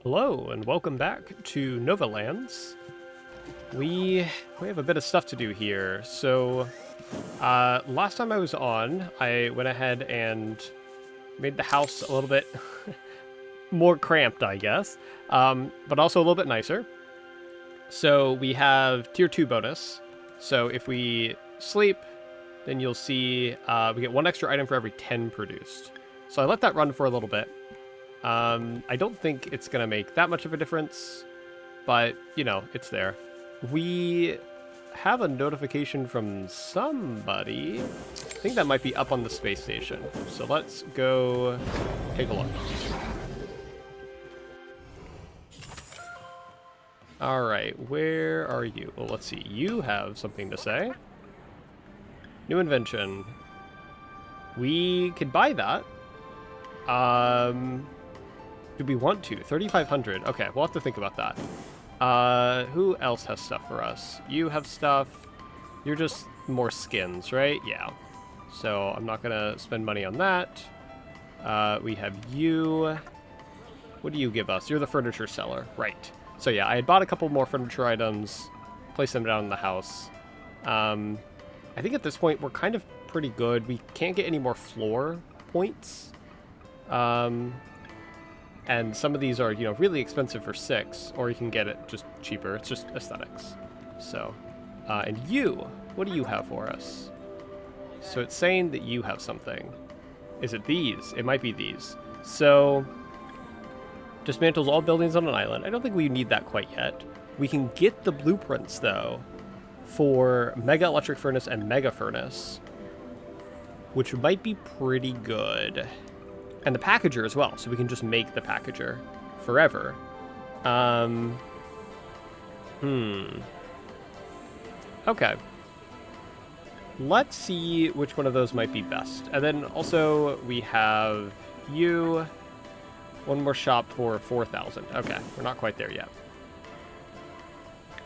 Hello and welcome back to Nova Lands. We have a bit of stuff to do here. So last time I was on, I went ahead and made the house a little bit more cramped, I guess, but also a little bit nicer. So we have tier 2 bonus. So if we sleep, then you'll see we get one extra item for every 10 produced. So I let that run for a little bit. I don't think it's going to make that much of a difference, but, you know, it's there. We have a notification from somebody. I think that might be up on the space station. So let's go take a look. All right, where are you? Well, let's see. You have something to say. New invention. We could buy that. Do we want to? 3,500. Okay, we'll have to think about that. Who else has stuff for us? You have stuff. You're just more skins, right? Yeah. So I'm not gonna spend money on that. We have you. What do you give us? You're the furniture seller. Right. So yeah, I had bought a couple more furniture items, placed them down in the house. I think at this point we're kind of pretty good. We can't get any more floor points. And some of these are, you know, really expensive for 6, or you can get it just cheaper. It's just aesthetics. So, and you, what do you have for us? So it's saying that you have something. Is it these? It might be these. So, dismantles all buildings on an island. I don't think we need that quite yet. We can get the blueprints, though, for Mega Electric Furnace and Mega Furnace, which might be pretty good. And the packager as well, so we can just make the packager forever. Okay. Let's see which one of those might be best. And then also we have you. One more shop for 4,000. Okay, we're not quite there yet.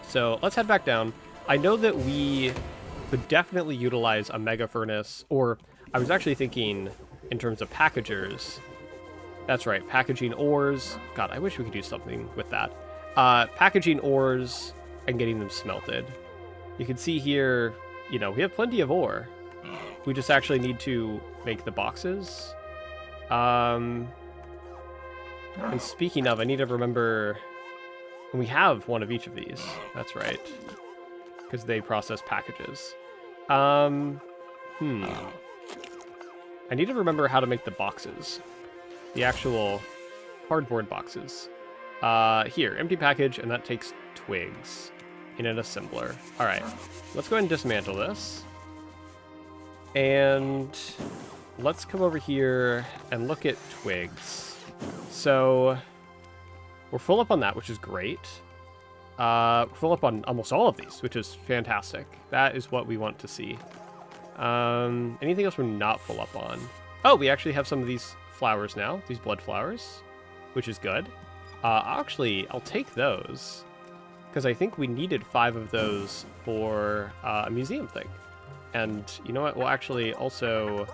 So let's head back down. I know that we could definitely utilize a mega furnace, or I was actually thinking in terms of packagers. That's right, packaging ores. God, I wish we could do something with that. Packaging ores and getting them smelted. You can see here, you know, we have plenty of ore. We just actually need to make the boxes. And speaking of, I need to remember, and we have one of each of these. That's right, because they process packages. I need to remember how to make the boxes. The actual cardboard boxes. Here, empty package, and that takes twigs in an assembler. All right, let's go ahead and dismantle this. And let's come over here and look at twigs. So we're full up on that, which is great. We're full up on almost all of these, which is fantastic. That is what we want to see. Anything else we're not full up on? Oh, we actually have some of these flowers now, these blood flowers, which is good. Actually, I'll take those, because I think we needed 5 of those for a museum thing. And you know what? We'll actually also,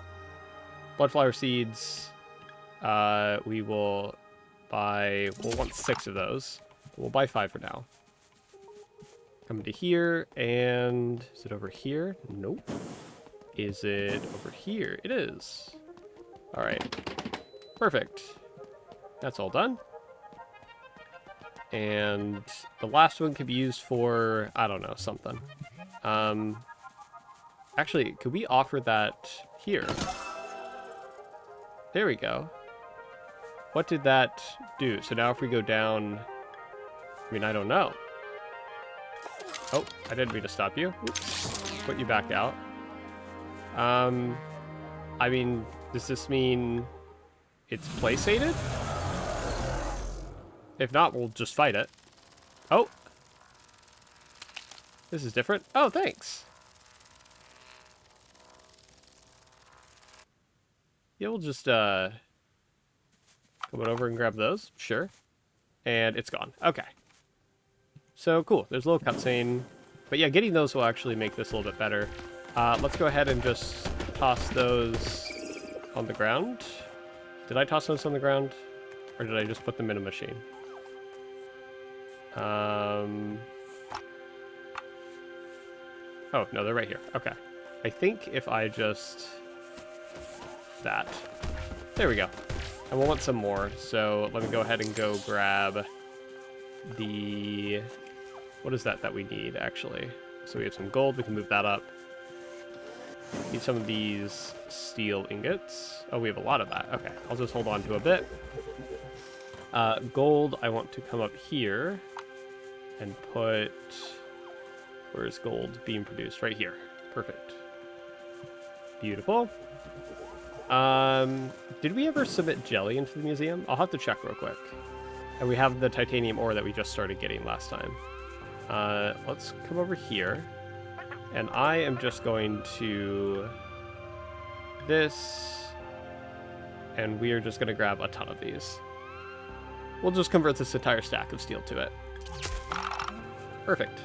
blood flower seeds, we will buy, we'll want 6 of those. We'll buy 5 for now. Come to here, and is it over here? Nope. Is it over here? It is. All right. Perfect. That's all done. And the last one could be used for, I don't know, something. Actually, could we offer that here? There we go. What did that do? So now if we go down, I mean, I don't know. Oh, I didn't mean to stop you. Oops. Put you back out. I mean, does this mean it's placated? If not, we'll just fight it. Oh! This is different. Oh, thanks! Yeah, we'll just, come on over and grab those. Sure. And it's gone. Okay. So, cool. There's a little cutscene. But yeah, getting those will actually make this a little bit better. Let's go ahead and just toss those on the ground. Did I toss those on the ground? Or did I just put them in a machine? Oh, no, they're right here. Okay. I think if I just... that. There we go. And we'll want some more. So let me go ahead and go grab the... what is that we need, actually? So we have some gold. We can move that up. Need some of these steel ingots. Oh, we have a lot of that. Okay, I'll just hold on to a bit. Gold, I want to come up here and put... where's gold being produced? Right here. Perfect. Beautiful. Did we ever submit jelly into the museum? I'll have to check real quick. And we have the titanium ore that we just started getting last time. Let's come over here. And I am just going to... this. And we are just going to grab a ton of these. We'll just convert this entire stack of steel to it. Perfect.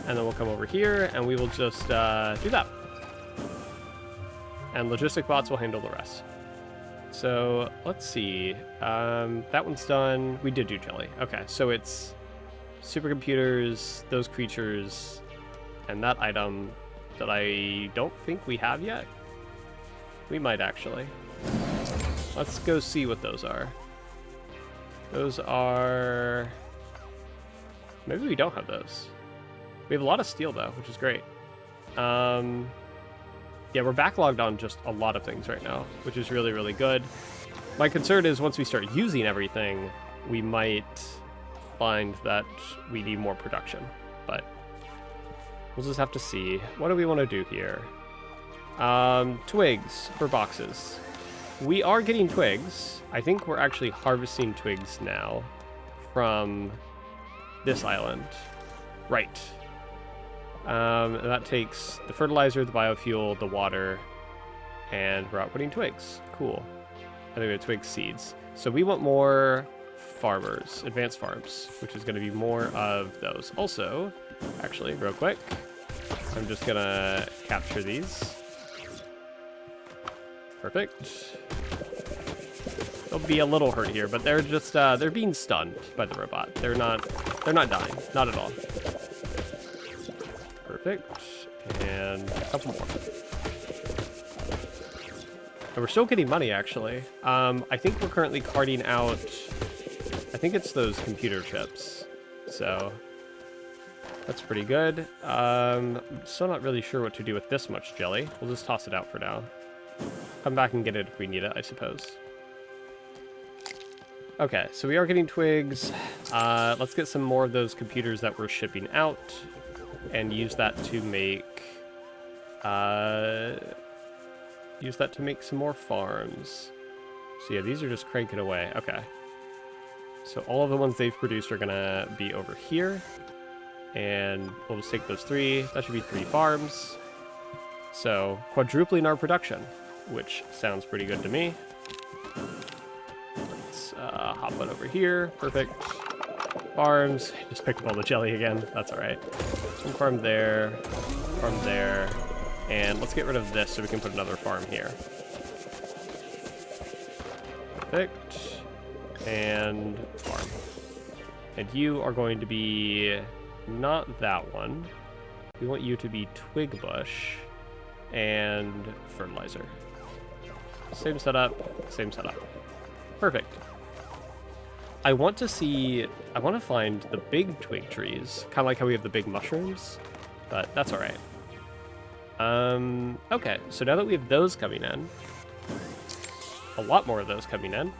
And then we'll come over here, and we will just do that. And logistic bots will handle the rest. So, let's see. That one's done. We did do jelly. Okay, so it's supercomputers, those creatures, and that item that I don't think we have yet. We might, actually. Let's go see what those are. Those are... maybe we don't have those. We have a lot of steel, though, which is great. Yeah, we're backlogged on just a lot of things right now, which is really, really good. My concern is once we start using everything, we might find that we need more production. But we'll just have to see. What do we want to do here? Twigs for boxes. We are getting twigs. I think we're actually harvesting twigs now from this island. Right. That takes the fertilizer, the biofuel, the water, and we're outputting twigs. Cool. I think we have twig seeds. So we want more farmers, advanced farms, which is going to be more of those. Also, actually, real quick, I'm just going to capture these. Perfect. They'll be a little hurt here, but they're just, they're being stunned by the robot. They're not dying. Not at all. Perfect. And a couple more. And we're still getting money, actually. I think we're currently carting out... I think it's those computer chips. So, that's pretty good. I'm still not really sure what to do with this much jelly. We'll just toss it out for now. Come back and get it if we need it, I suppose. Okay, so we are getting twigs. Let's get some more of those computers that we're shipping out and use that to make some more farms. So yeah, these are just cranking away. Okay. So all of the ones they've produced are gonna be over here. And we'll just take those 3. That should be 3 farms. So quadrupling our production, which sounds pretty good to me. Let's hop on over here. Perfect. Farms. Just picked up all the jelly again. That's all right. One farm there. Farm there. And let's get rid of this so we can put another farm here. Perfect. And farm. And you are going to be not that one. We want you to be twig bush and fertilizer. Same setup, same setup. Perfect. I want to find the big twig trees, kind of like how we have the big mushrooms, but that's all right. Okay, so now that we have those coming in, a lot more of those coming in,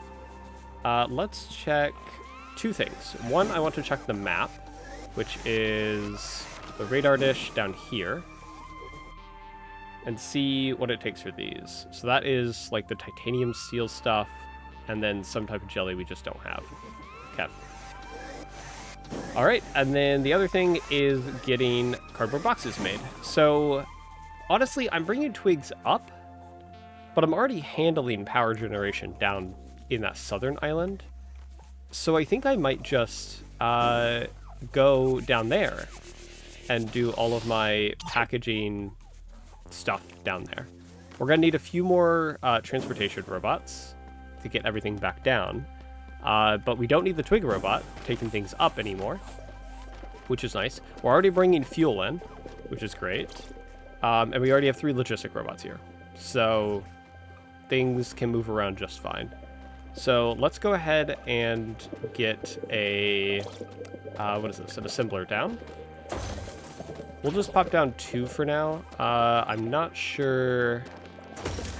let's check 2 things. One, I want to check the map, which is the radar dish down here, and see what it takes for these. So that is like the titanium steel stuff, and then some type of jelly we just don't have. Okay. All right, and then the other thing is getting cardboard boxes made. So honestly, I'm bringing twigs up, but I'm already handling power generation down in that southern island. So I think I might just go down there and do all of my packaging stuff down there. We're gonna need a few more transportation robots to get everything back down, but we don't need the twig robot taking things up anymore. which is nice. We're already bringing fuel in, which is great. And we already have 3 logistic robots here. So things can move around just fine. So let's go ahead and get a, what is this, an assembler down. We'll just pop down 2 for now. I'm not sure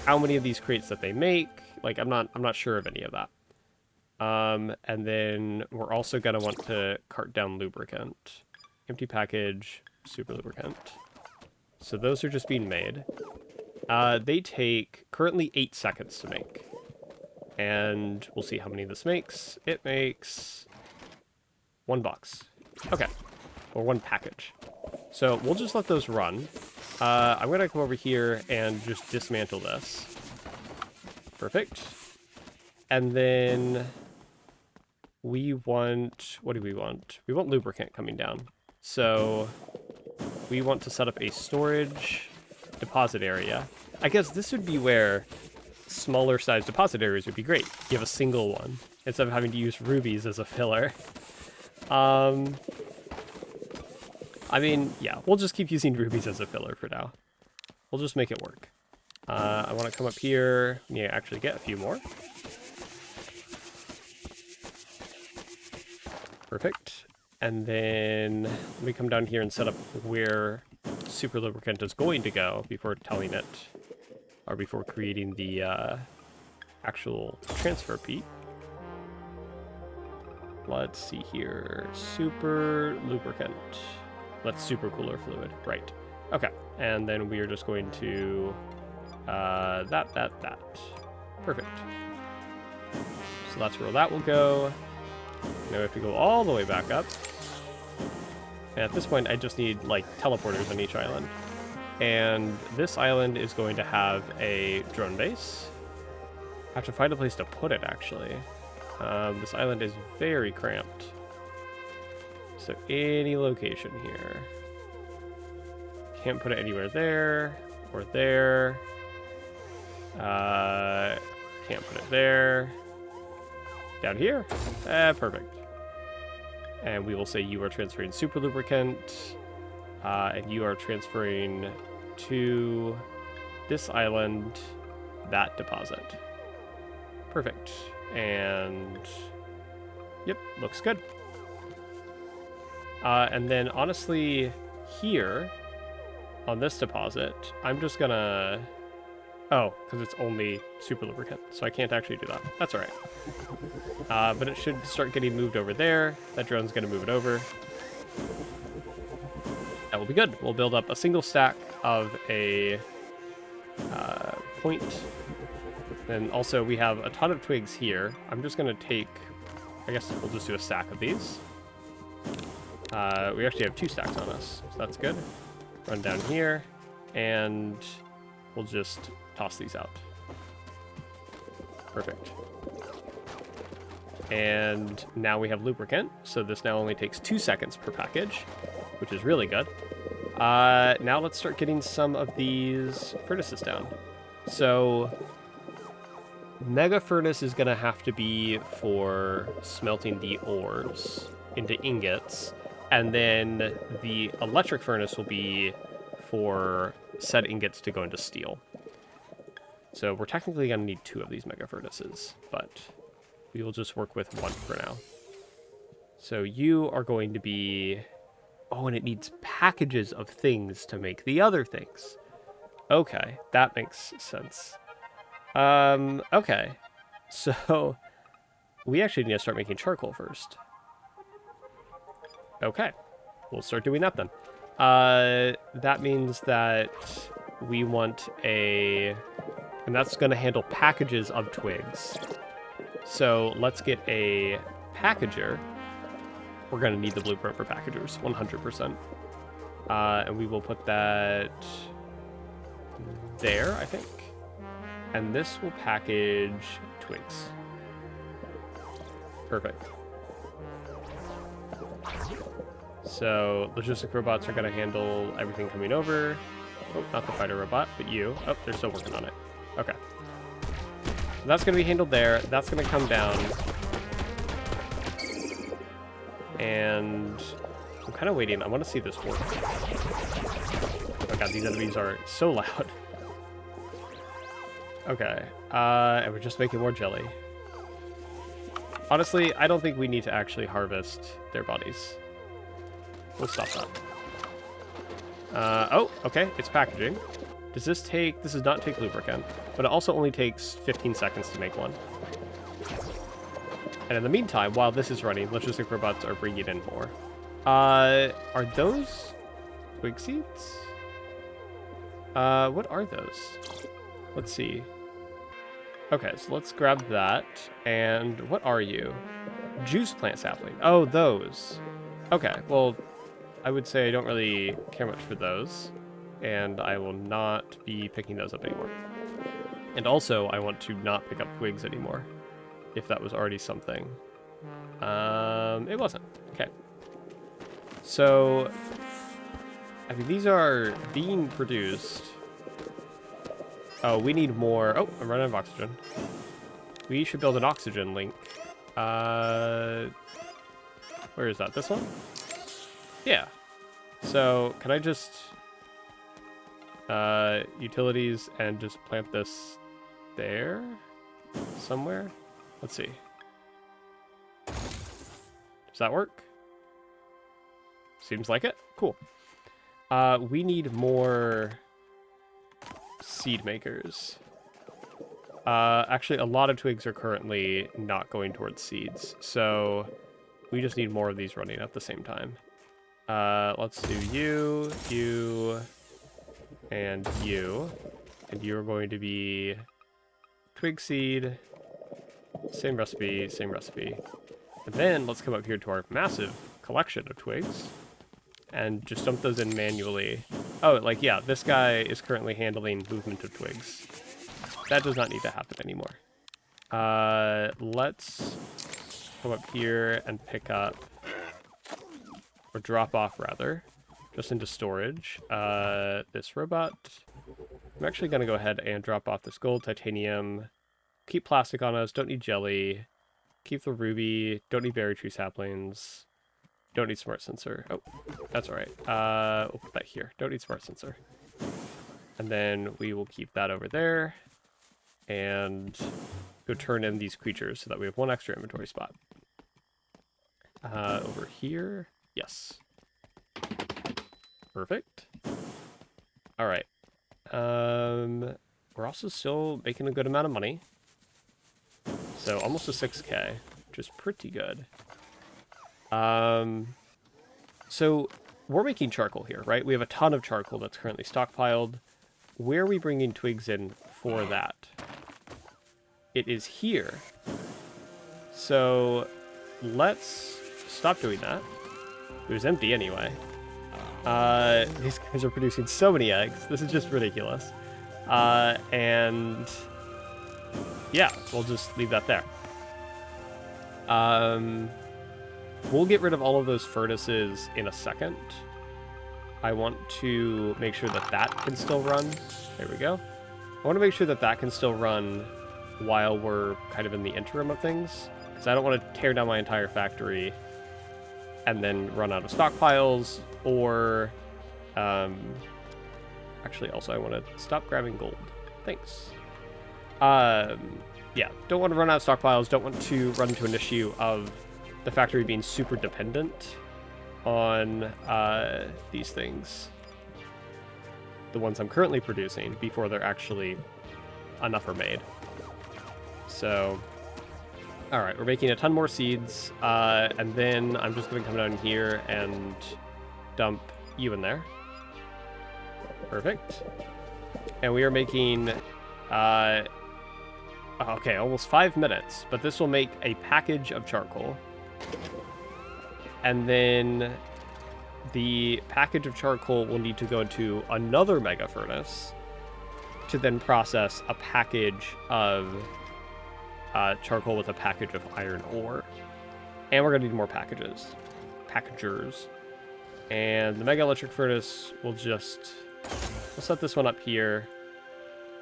how many of these crates that they make. Like, I'm not sure of any of that. And then we're also gonna want to cart down lubricant. Empty package, super lubricant. So those are just being made. They take currently 8 seconds to make. And we'll see how many this makes. It makes 1 box. Okay. Or 1 package. So we'll just let those run. I'm going to come over here and just dismantle this. Perfect. And then we want... What do we want? We want lubricant coming down. So we want to set up a storage deposit area. I guess this would be where smaller size deposit areas would be great. You have a single one instead of having to use rubies as a filler. I mean, yeah, we'll just keep using rubies as a filler for now. We'll just make it work. I want to come up here. Yeah, actually get a few more. Perfect. And then let me come down here and set up where super lubricant is going to go before telling it, or before creating the actual transfer peak. Let's see here. Super lubricant. Let's super cooler fluid. Right. Okay. And then we are just going to that. Perfect. So that's where that will go. Now we have to go all the way back up. And at this point, I just need, like, teleporters on each island. And this island is going to have a drone base. I have to find a place to put it, actually. This island is very cramped. So any location here. Can't put it anywhere there or there. Can't put it there. Down here? Perfect. And we will say you are transferring super lubricant. And you are transferring to this island that deposit. Perfect. And yep, looks good. And then honestly, here on this deposit, I'm just gonna... Oh, because it's only super lubricant, so I can't actually do that. That's all right. But it should start getting moved over there. That drone's gonna move it over. That will be good. We'll build up a single stack of a point. Then also we have a ton of twigs here. I'm just gonna take, I guess we'll just do a stack of these. We actually have 2 stacks on us, so that's good. Run down here, and we'll just toss these out. Perfect. And now we have lubricant, so this now only takes 2 seconds per package, which is really good. Now let's start getting some of these furnaces down. So mega furnace is going to have to be for smelting the ores into ingots, and then the electric furnace will be for said ingots to go into steel. So we're technically going to need 2 of these mega furnaces, but we will just work with 1 for now. So you are going to be... Oh, and it needs packages of things to make the other things. Okay, that makes sense. Okay. So we actually need to start making charcoal first. Okay, we'll start doing that then. That means that we want a... And that's going to handle packages of twigs. So let's get a packager. We're going to need the blueprint for packagers, 100%. And we will put that there, I think. And this will package twigs. Perfect. So logistic robots are going to handle everything coming over. Oh, not the fighter robot, but you. Oh, they're still working on it. Okay. So that's going to be handled there. That's going to come down. And I'm kind of waiting. I want to see this work. Oh my god, these enemies are so loud. Okay, and we're just making more jelly. Honestly, I don't think we need to actually harvest their bodies. We'll stop that. Oh, okay, it's packaging. Does this take... This does not take lubricant, but it also only takes 15 seconds to make one. And in the meantime, while this is running, logistic robots are bringing in more. Are those twig seeds? What are those? Let's see. Okay, so let's grab that. And what are you? Juice plant sapling. Oh, those. Okay, well, I would say I don't really care much for those. And I will not be picking those up anymore. And also, I want to not pick up twigs anymore. If that was already something. It wasn't. Okay. So, I mean, these are being produced. Oh, we need more. Oh, I'm running out of oxygen. We should build an oxygen link. Where is that? This one? Yeah. So, can I just... utilities and just plant this there? Somewhere? Let's see. Does that work? Seems like it. Cool. We need more seed makers. Actually, a lot of twigs are currently not going towards seeds, so we just need more of these running at the same time. Let's do you, you, and you. And you're going to be twig seed. Same recipe, same recipe. And then let's come up here to our massive collection of twigs and just dump those in manually. Oh, like, yeah, this guy is currently handling movement of twigs. That does not need to happen anymore. Let's come up here and pick up, or drop off rather, just into storage, this robot. I'm actually going to go ahead and drop off this gold, titanium, keep plastic on us, don't need jelly, keep the ruby, don't need berry tree saplings, don't need smart sensor. Oh, that's all right. We'll put that here. Don't need smart sensor. And then we will keep that over there and go turn in these creatures so that we have one extra inventory spot. Over here. Yes. Perfect. All right. We're also still making a good amount of money. So almost a 6K, which is pretty good. So we're making charcoal here, right? We have a ton of charcoal that's currently stockpiled. Where are we bringing twigs in for that? It is here. So let's stop doing that. It was empty anyway. These guys are producing so many eggs. This is just ridiculous. And yeah, we'll just leave that there. We'll get rid of all of those furnaces in a second. I want to make sure that that can still run. There we go. I want to make sure that that can still run while we're kind of in the interim of things, because I don't want to tear down my entire factory and then run out of stockpiles, or actually also I want to stop grabbing gold. Thanks. Yeah, don't want to run out of stockpiles, don't want to run into an issue of the factory being super dependent on these things, the ones I'm currently producing, before they're actually enough are made. So, all right, we're making a ton more seeds, and then I'm just going to come down here and dump you in there. Perfect. And we are making, okay, almost 5 minutes, but this will make a package of charcoal. And then the package of charcoal will need to go into another mega furnace to then process a package of charcoal with a package of iron ore. And we're going to need more packagers. And the mega electric furnace will just... We'll set this one up here.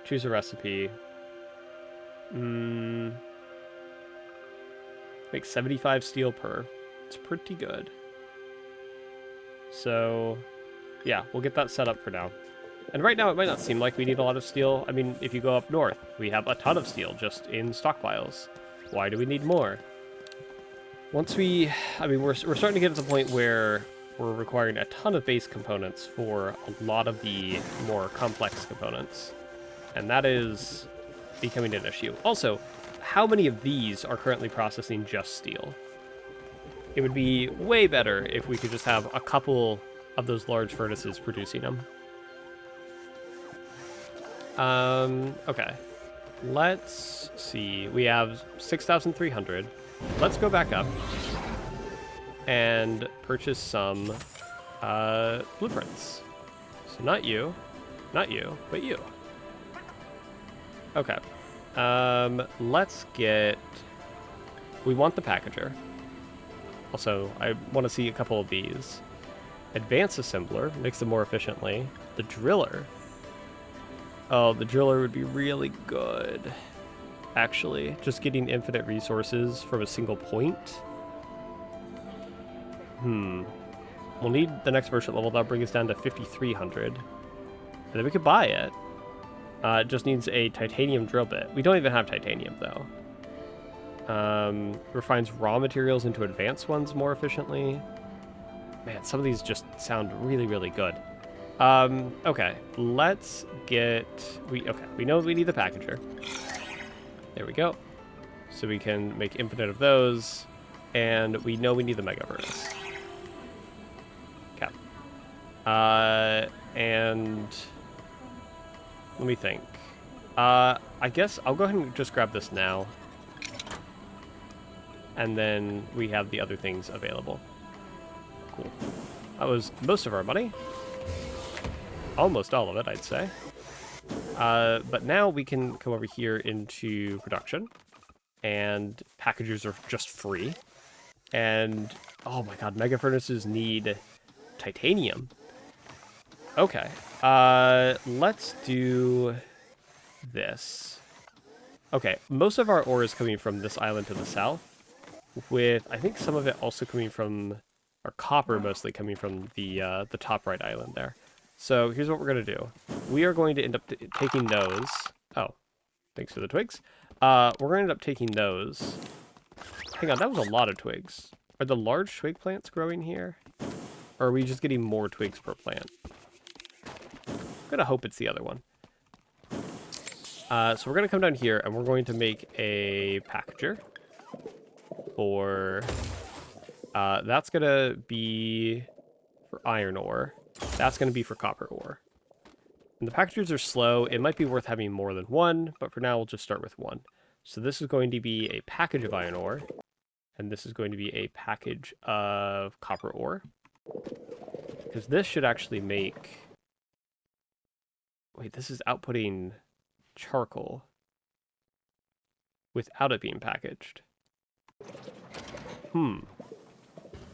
Choose a recipe. Make 75 steel per. It's pretty good. So, yeah, we'll get that set up for now. And right now, it might not seem like we need a lot of steel. I mean, if you go up north, we have a ton of steel just in stockpiles. Why do we need more? Once we... I mean, we're starting to get to the point where we're requiring a ton of base components for a lot of the more complex components. And that is becoming an issue. Also, how many of these are currently processing just steel? It would be way better if we could just have a couple of those large furnaces producing them. Okay. Let's see. We have 6,300. Let's go back up and purchase some blueprints. So not you, but you. Okay. Let's get... We want the packager. Also, I want to see a couple of these. Advanced assembler, makes them more efficiently. The driller. Oh, the driller would be really good. Actually, just getting infinite resources from a single point. We'll need the next merchant level. That'll bring us down to 5,300. And then we could buy it. It just needs a titanium drill bit. We don't even have titanium, though. Refines raw materials into advanced ones more efficiently. Man, some of these just sound really, really good. Okay, let's get... Okay, we know we need the packager. There we go. So we can make infinite of those. And we know we need the mega furnace. Okay. And... Let me think. I guess I'll go ahead and just grab this now. And then we have the other things available. Cool. That was most of our money. Almost all of it, I'd say. But now we can come over here into production. And packagers are just free. And, oh my god, mega furnaces need titanium. Okay. Let's do this. Okay, most of our ore is coming from this island to the south, with I think some of it also coming from, or copper mostly coming from the top right island there. So here's what we're going to do. We are going to end up taking those. Oh, thanks for the twigs. We're going to end up taking those. Hang on, that was a lot of twigs. Are the large twig plants growing here? Or are we just getting more twigs per plant? I'm going to hope it's the other one. So we're going to come down here and we're going to make a packager for... that's going to be for iron ore. That's going to be for copper ore. And the packagers are slow. It might be worth having more than one, but for now we'll just start with one. So this is going to be a package of iron ore. And this is going to be a package of copper ore. Because this should actually make... Wait, this is outputting charcoal without it being packaged.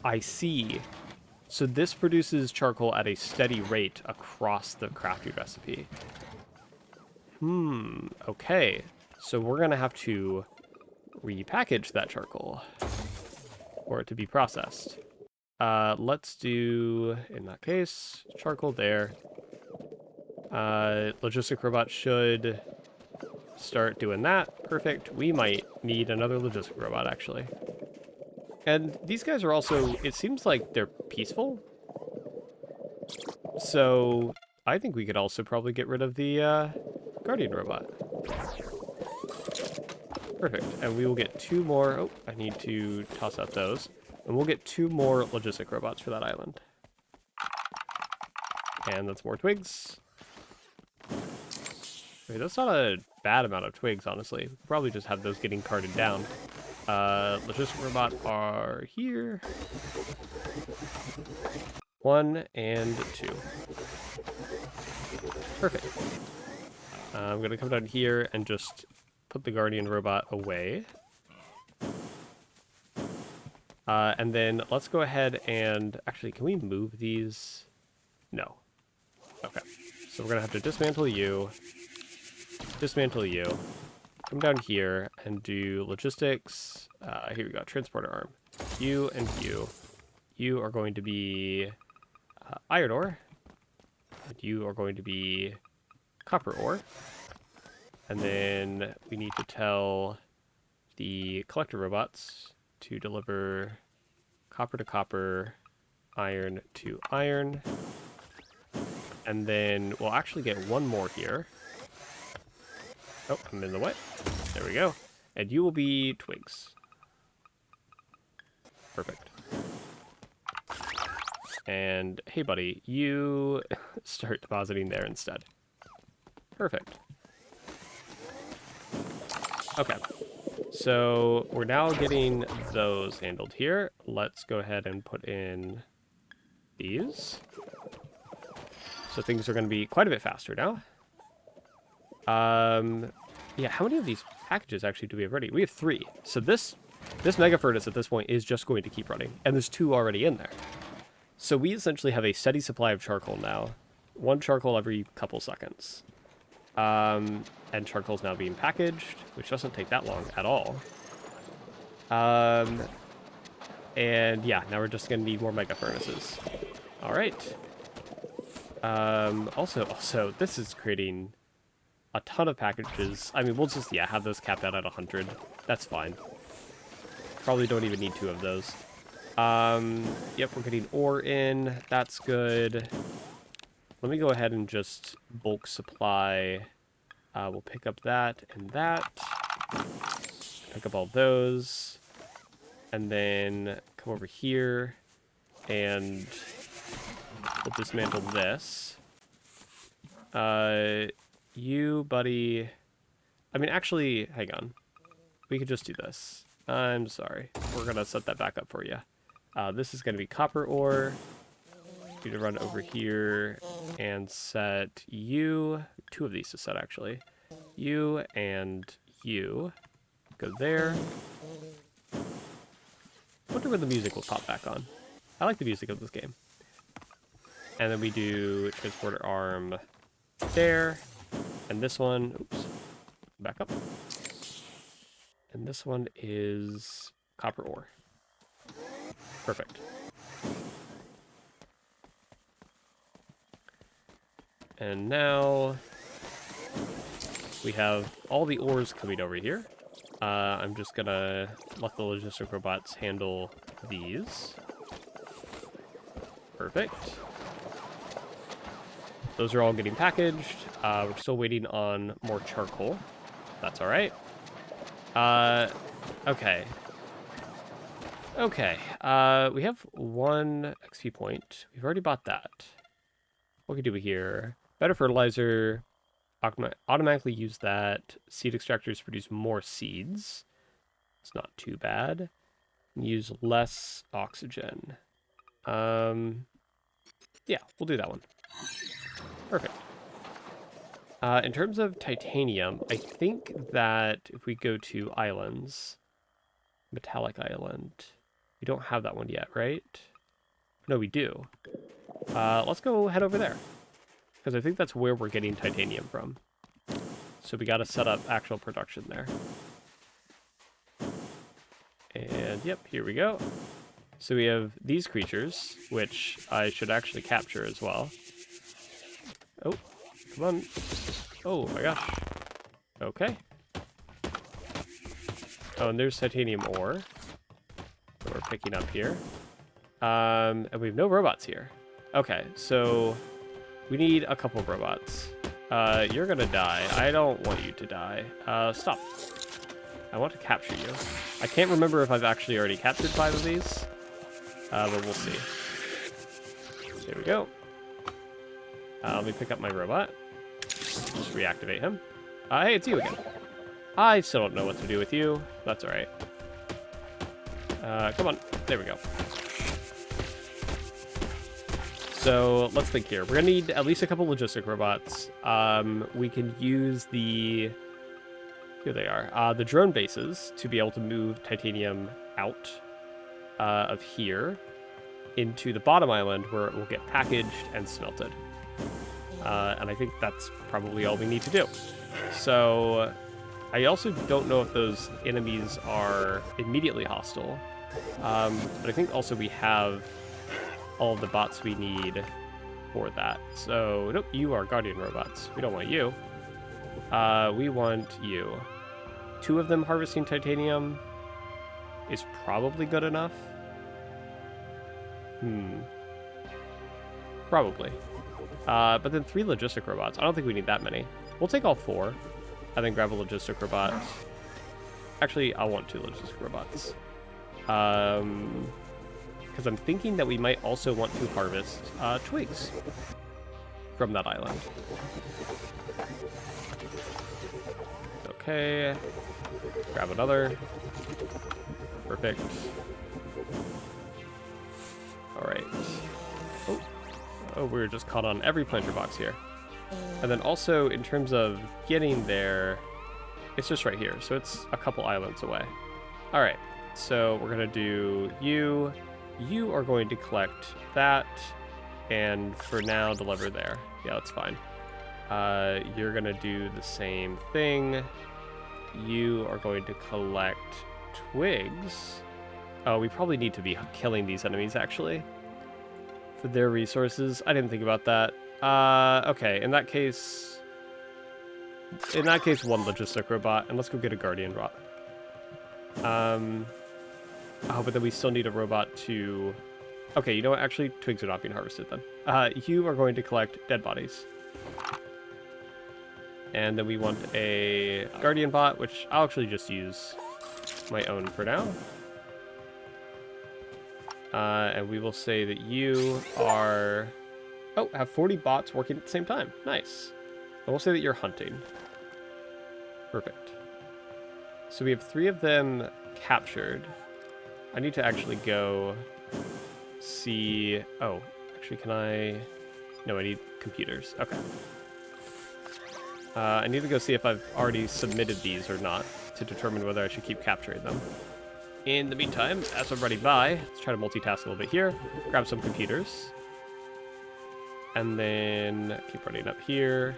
I see. So this produces charcoal at a steady rate across the crafting recipe. Okay. So we're going to have to repackage that charcoal for it to be processed. Let's do, in that case, charcoal there. Logistic robot should start doing that. Perfect. We might need another logistic robot, actually. And these guys are also, it seems like they're peaceful. So I think we could also probably get rid of the guardian robot. Perfect. And we will get two more. Oh, I need to toss out those. And we'll get two more logistic robots for that island. And that's more twigs. Wait, that's not a bad amount of twigs, honestly. We'll probably just have those getting carted down. Logistic robot are here. 1 and 2. Perfect. I'm going to come down here and just put the guardian robot away. And then let's go ahead and... Actually, can we move these? No. Okay. So we're going to have to dismantle you. Dismantle you. Come down here and do logistics. Here we go. Transporter arm. You and you. You are going to be iron ore. And you are going to be copper ore. And then we need to tell the collector robots to deliver copper to copper, iron to iron. And then we'll actually get one more here. Oh, I'm in the way. There we go. And you will be twigs. Perfect. And hey buddy, you start depositing there instead. Perfect. Okay. So we're now getting those handled here. Let's go ahead and put in these. So things are going to be quite a bit faster now. Yeah, how many of these packages actually do we have ready? We have 3. So this mega furnace at this point is just going to keep running. And there's 2 already in there. So we essentially have a steady supply of charcoal now. 1 charcoal every couple seconds. And charcoal's now being packaged, which doesn't take that long at all. And yeah, now we're just going to need more mega furnaces. All right. Also, this is creating a ton of packages. I mean, we'll just, yeah, have those capped out at 100. That's fine. Probably don't even need 2 of those. Yep, we're getting ore in. That's good. Let me go ahead and just bulk supply. We'll pick up that and that. Pick up all those. And then come over here and we'll dismantle this. You, buddy. I mean, actually, hang on. We could just do this. I'm sorry. We're going to set that back up for you. This is going to be copper ore. Need to run over here and set you. 2 of these to set, actually. You and you. Go there. Wonder when the music will pop back on. I like the music of this game. And then we do transporter arm there. And this one, oops, back up. And this one is copper ore. Perfect. And now we have all the ores coming over here. I'm just gonna let the logistic robots handle these. Perfect. Those are all getting packaged. We're still waiting on more charcoal. That's all right. Okay. Okay. We have 1 XP point. We've already bought that. What can we do here? Better fertilizer. Automatically use that. Seed extractors produce more seeds. It's not too bad. Use less oxygen. Yeah, we'll do that one. Perfect. In terms of titanium, I think that if we go to islands, metallic island, we don't have that one yet, right? No, we do. Let's go head over there, because I think that's where we're getting titanium from. So we got to set up actual production there. And yep, here we go. So we have these creatures, which I should actually capture as well. Oh, come on. Oh my gosh. Okay. Oh, and there's titanium ore that we're picking up here. And we have no robots here. Okay, so we need a couple of robots. You're gonna die. I don't want you to die. Stop. I want to capture you. I can't remember if I've actually already captured 5 of these. But we'll see. There we go. Let me pick up my robot. Just reactivate him. Hey, it's you again. I still don't know what to do with you. That's alright. Come on. There we go. So, let's think here. We're gonna need at least a couple logistic robots. We can use the... Here they are. The drone bases to be able to move titanium out of here into the bottom island where it will get packaged and smelted. And I think that's probably all we need to do. So I also don't know if those enemies are immediately hostile. But I think also we have all of the bots we need for that. So, nope, you are guardian robots. We don't want you. We want you. 2 of them harvesting titanium is probably good enough. Probably. But then 3 logistic robots. I don't think we need that many. We'll take all 4, and then grab a logistic robot. Actually, I want 2 logistic robots. Because I'm thinking that we might also want to harvest twigs from that island. Okay. Grab another. Perfect. Alright. Oh, we were just caught on every planter box here. And then also, in terms of getting there, it's just right here. So it's a couple islands away. Alright. So we're going to do you. You are going to collect that. And for now, deliver there. Yeah, that's fine. You're going to do the same thing. You are going to collect twigs. Oh, we probably need to be killing these enemies, actually, for their resources. I didn't think about that. Okay, in that case, 1 logistic robot, and let's go get a guardian robot. Oh, but then we still need a robot to... Okay, you know what? Actually, twigs are not being harvested then. You are going to collect dead bodies. And then we want a guardian bot, which I'll actually just use my own for now. And we will say that you are... Oh, have 40 bots working at the same time. Nice. And we'll say that you're hunting. Perfect. So we have 3 of them captured. I need to actually go see... Oh, actually, can I... No, I need computers. Okay. I need to go see if I've already submitted these or not to determine whether I should keep capturing them. In the meantime, as I'm running by, let's try to multitask a little bit here. Grab some computers. And then keep running up here.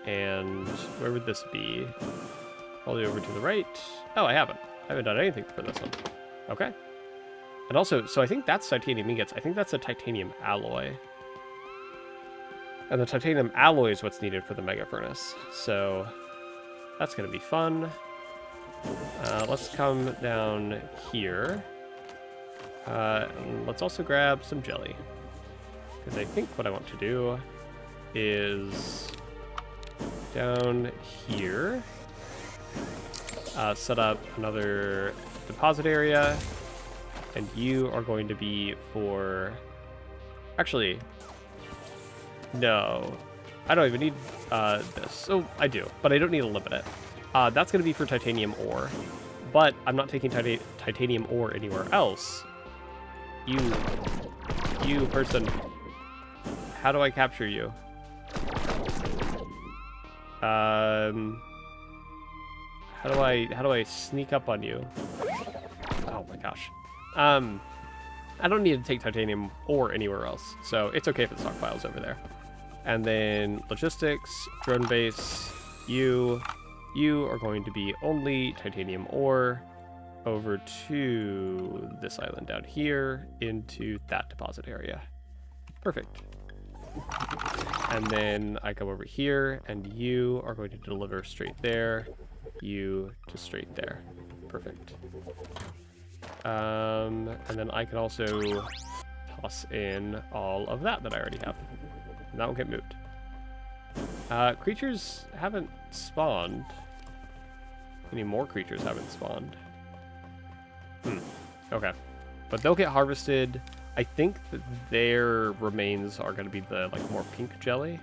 And where would this be? Probably over to the right. Oh, I haven't. I haven't done anything for this one. Okay. And also, so I think that's titanium ingots. I think that's a titanium alloy. And the titanium alloy is what's needed for the mega furnace. So that's going to be fun. Let's come down here. And let's also grab some jelly. Because I think what I want to do is down here, set up another deposit area. And you are going to be for... Actually... No, I don't even need this. Oh, I do, but I don't need to limit it. That's going to be for titanium ore, but I'm not taking titanium ore anywhere else. You person, how do I capture you? How do I sneak up on you? Oh my gosh. I don't need to take titanium ore anywhere else, so it's okay if the stockpile's over there. And then logistics, drone base, you are going to be only titanium ore over to this island down here into that deposit area. Perfect. And then I come over here and you are going to deliver straight there, you to straight there. Perfect. And then I can also toss in all of that I already have. And that will get moved. Creatures haven't spawned. Any more creatures haven't spawned. Okay. But they'll get harvested. I think that their remains are going to be the more pink jelly.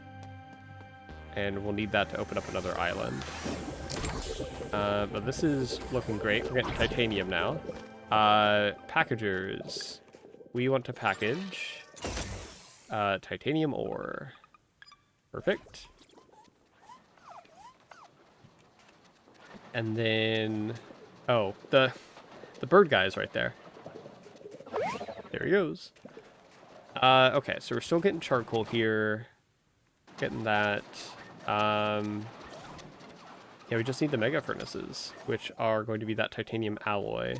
And we'll need that to open up another island. But this is looking great. We're getting titanium now. Packagers. We want to package titanium ore. Perfect. And then, oh, the bird guy is right there. There he goes. Okay, so we're still getting charcoal here. Getting that. Yeah, we just need the mega furnaces, which are going to be that titanium alloy,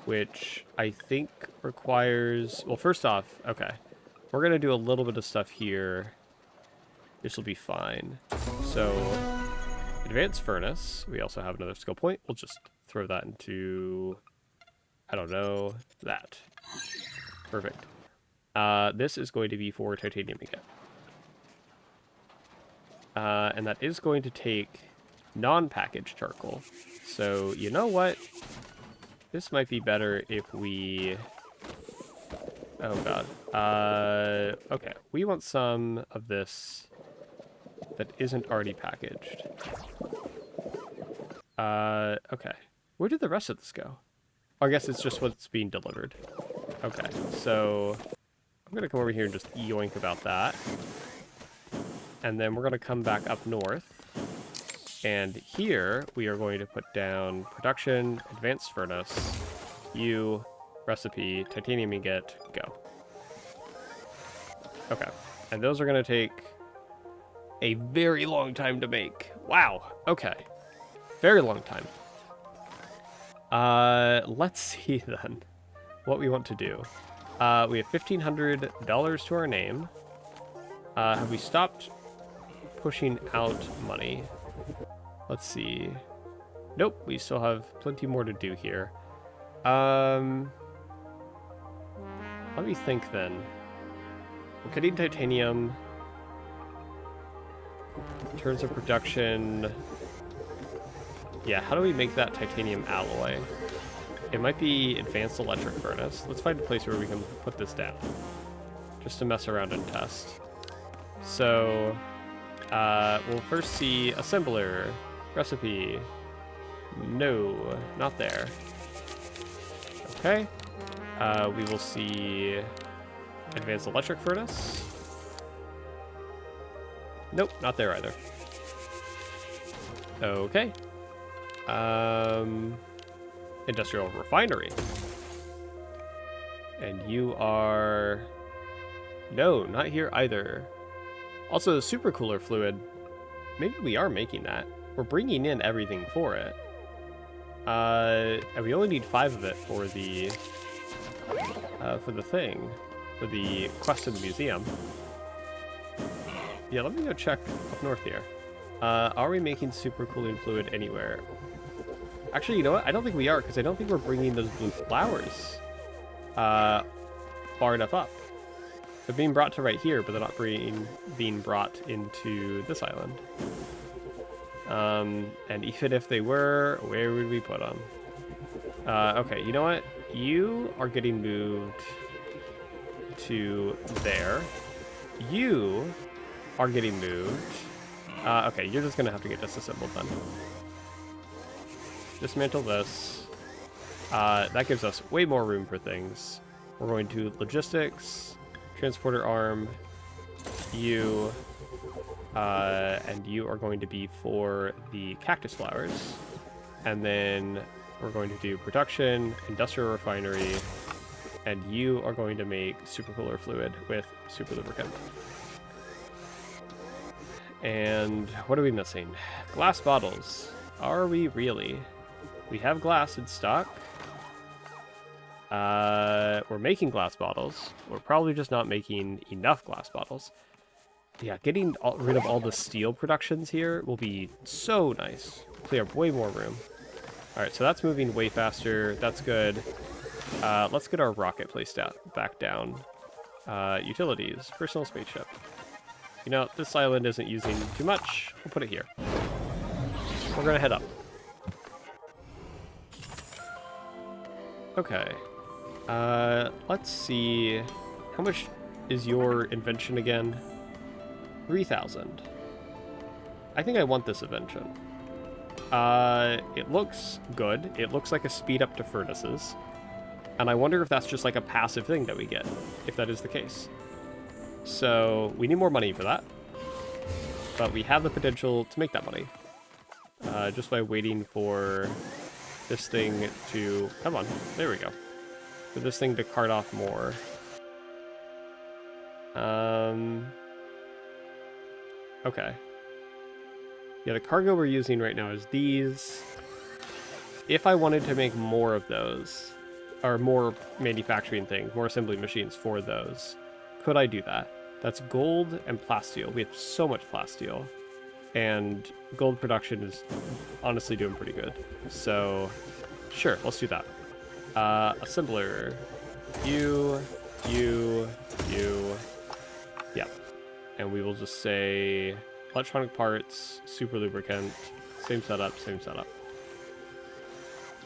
which I think requires... Well, first off, okay. we're going to do a little bit of stuff here. This will be fine. So, advanced furnace. We also have another skill point. We'll just throw that into, I don't know, that. Perfect. This is going to be for titanium again. And that is going to take non-packaged charcoal. So, you know what? This might be better if we... Oh, God. Okay. We want some of this that isn't already packaged. Okay. Where did the rest of this go? Oh, I guess it's just what's being delivered. Okay, so I'm going to come over here and just yoink about that. And then we're going to come back up north. And here we are going to put down production, advanced furnace, recipe, titanium ingot, go. Okay, and those are going to take a very long time to make. Wow, okay. Very long time. Let's see then what we want to do. We have $1,500 to our name. Have we stopped pushing out money? Let's see. Nope, we still have plenty more to do here. Let me think then. We're getting titanium. In terms of production... Yeah, how do we make that titanium alloy? It might be advanced electric furnace. Let's find a place where we can put this down. Just to mess around and test. So, we'll first see assembler, recipe. No, not there. Okay. We will see advanced electric furnace. Nope, not there either. Okay. Industrial refinery. And you are... No, not here either. Also, supercooler fluid. Maybe we are making that. We're bringing in everything for it. And we only need 5 of it for the thing. For the quest in the museum. Yeah, let me go check up north here. Are we making supercooling fluid anywhere? Actually, you know what? I don't think we are, because I don't think we're bringing those blue flowers far enough up. They're being brought to right here, but they're not being brought into this island. And even if they were, where would we put them? Okay, you know what? You are getting moved to there. You are getting moved. Okay, you're just going to have to get disassembled then. Dismantle this. That gives us way more room for things. We're going to logistics, transporter arm, you, and you are going to be for the cactus flowers. And then we're going to do production, industrial refinery, and you are going to make supercooler fluid with super lubricant. And what are we missing? Glass bottles. Are we really? We have glass in stock. We're making glass bottles. We're probably just not making enough glass bottles. Yeah, getting rid of all the steel productions here will be so nice. Clear up way more room. Alright, so that's moving way faster. That's good. Let's get our rocket placed back down. Utilities. Personal spaceship. You know, this island isn't using too much. We'll put it here. We're gonna head up. Okay. Let's see. How much is your invention again? 3,000. I think I want this invention. It looks good. It looks like a speed up to furnaces. And I wonder if that's just like a passive thing that we get, if that is the case. So, we need more money for that. But we have the potential to make that money. Just by waiting for this thing to... Come on, there we go. For this thing to cart off more. Okay. Yeah, the cargo we're using right now is these. If I wanted to make more of those, or more manufacturing things, more assembly machines for those, could I do that? That's gold and plasteel. We have so much plasteel. And gold production is honestly doing pretty good. So, sure, let's do that. Assembler. You. Yep. And we will just say electronic parts, super lubricant, same setup.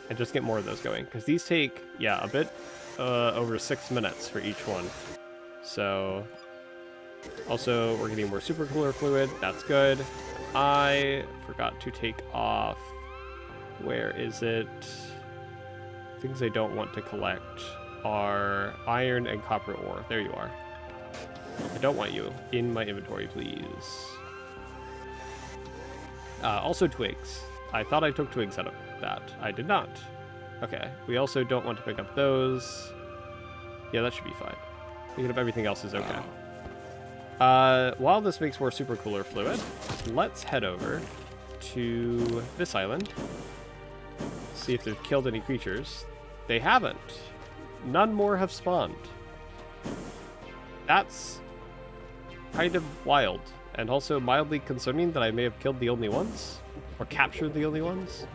And just get more of those going. Because these take, yeah, a bit over 6 minutes for each one. So, also, we're getting more supercooler fluid. That's good. I forgot to take off. Where is it? Things I don't want to collect are iron and copper ore. There you are. I don't want you in my inventory, please. Also twigs. I thought I took twigs out of that. I did not. Okay. We also don't want to pick up those. Yeah, that should be fine. Picking up everything else is okay. While this makes more supercooler fluid, let's head over to this island. See if they've killed any creatures. They haven't. None more have spawned. That's kind of wild. And also mildly concerning that I may have killed the only ones. Or captured the only ones.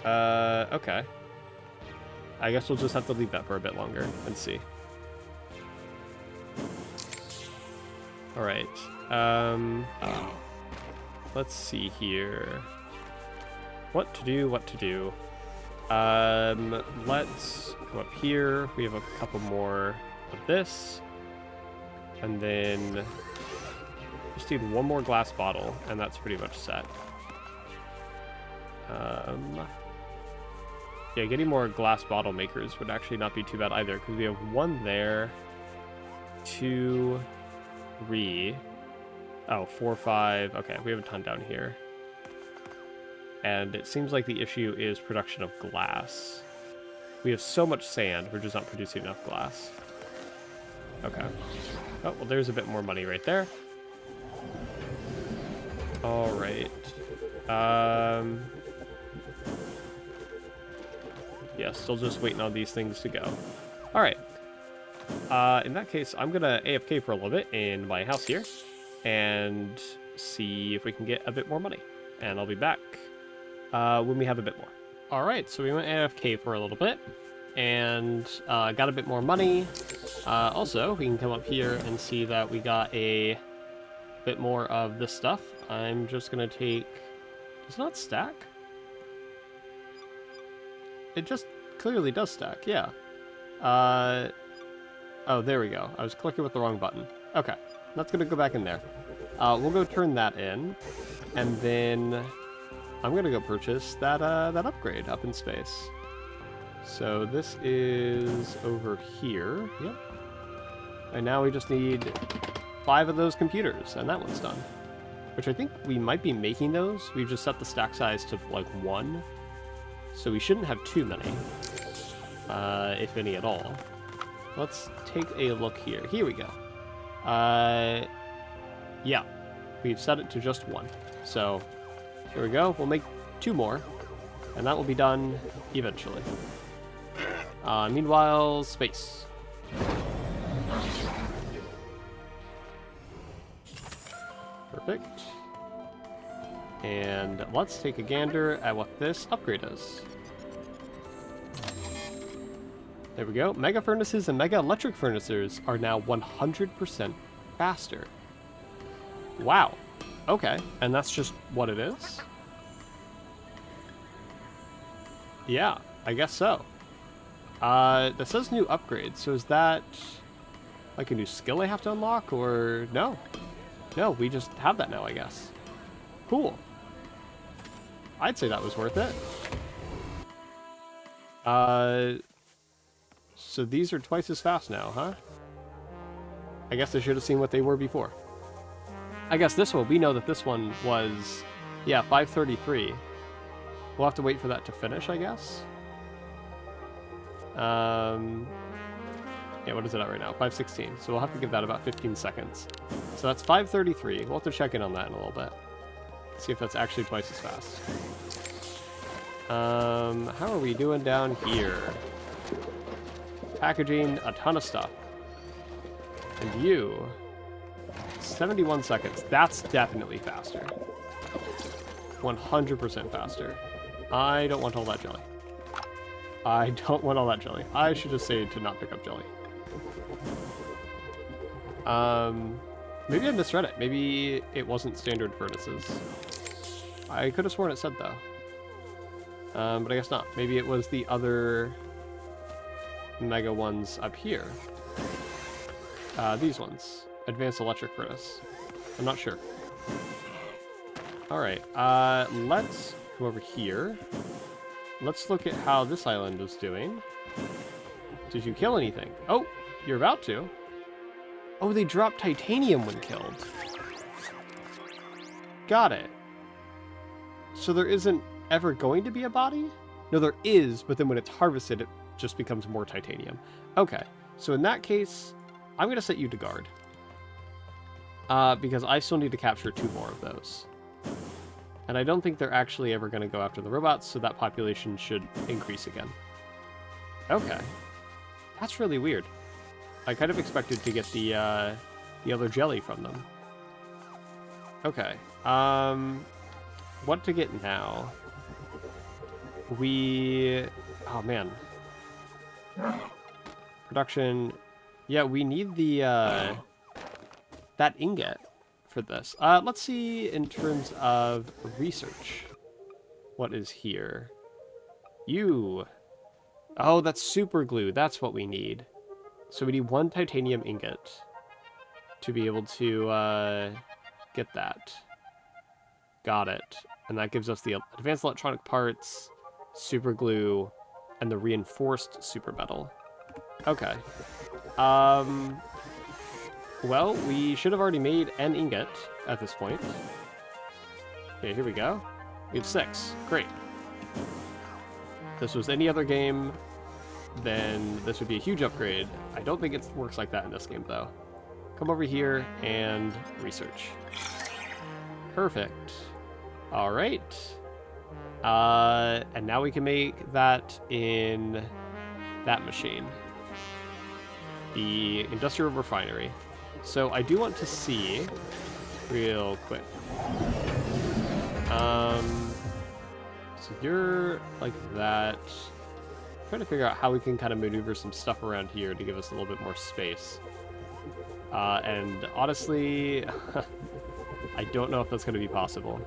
Okay. I guess we'll just have to leave that for a bit longer and see. Alright. Let's see here. What to do. Let's come up here. We have a couple more of this. And then just need one more glass bottle, and that's pretty much set. Yeah, getting more glass bottle makers would actually not be too bad either, because we have one there, 2, 3, 4, 5. Okay, we have a ton down here. And it seems like the issue is production of glass. We have so much sand, we're just not producing enough glass. Okay. Oh, well, there's a bit more money right there. All right. Yeah, still just waiting on these things to go. All right. In that case, I'm going to AFK for a little bit in my house here and see if we can get a bit more money. And I'll be back when we have a bit more. All right, so we went AFK for a little bit and got a bit more money. Also, we can come up here and see that we got a bit more of this stuff. I'm just going to take... Does it not stack? It just clearly does stack, yeah. Oh, there we go. I was clicking with the wrong button. Okay, that's going to go back in there. We'll go turn that in, and then I'm going to go purchase that upgrade up in space. So this is over here. Yep. And now we just need 5 of those computers, and that one's done. Which I think we might be making those. We've just set the stack size to, like, 1. So we shouldn't have too many. If any at all. Let's take a look here. Here we go. Yeah. We've set it to just 1. So, here we go. We'll make 2 more. And that will be done eventually. Meanwhile, space. Perfect. And let's take a gander at what this upgrade is. There we go. Mega furnaces and mega electric furnaces are now 100% faster. Wow. Okay. And that's just what it is? Yeah, I guess so. That says new upgrade, so is that like a new skill I have to unlock, or no? No, we just have that now, I guess. Cool. I'd say that was worth it. So these are twice as fast now, huh? I guess I should have seen what they were before. I guess this one, we know that this one was, yeah, 533. We'll have to wait for that to finish, I guess. Yeah, what is it at right now? 516. So we'll have to give that about 15 seconds. So that's 533. We'll have to check in on that in a little bit. See if that's actually twice as fast. How are we doing down here? Packaging a ton of stuff. And you. 71 seconds. That's definitely faster. 100% faster. I don't want all that jelly. I don't want all that jelly. I should just say to not pick up jelly. Maybe I misread it. Maybe it wasn't standard furnaces. I could have sworn it said though. But I guess not. Maybe it was the other mega ones up here. These ones. Advanced electric furnace. I'm not sure. Alright, let's come over here. Let's look at how this island is doing. Did you kill anything? Oh, you're about to. Oh, they drop titanium when killed. Got it. So there isn't ever going to be a body? No, there is, but then when it's harvested, it just becomes more titanium. Okay, so in that case, I'm going to set you to guard. Because I still need to capture 2 more of those. And I don't think they're actually ever going to go after the robots, so that population should increase again. Okay. That's really weird. I kind of expected to get the other jelly from them. Okay. What to get now? Oh, man. Production. Yeah, we need the, that ingot for this. Let's see in terms of research. What is here? Oh, that's super glue. That's what we need. So we need 1 titanium ingot to be able to get that. Got it. And that gives us the advanced electronic parts, super glue, and the reinforced super metal. Okay. Well, we should have already made an ingot at this point. Okay, here we go. We have 6. Great. If this was any other game, then this would be a huge upgrade. I don't think it works like that in this game, though. Come over here and research. Perfect. All right. And now we can make that in that machine. The industrial refinery. So I do want to see real quick. So you're like that. I'm trying to figure out how we can kind of maneuver some stuff around here to give us a little bit more space. And honestly, I don't know if that's going to be possible.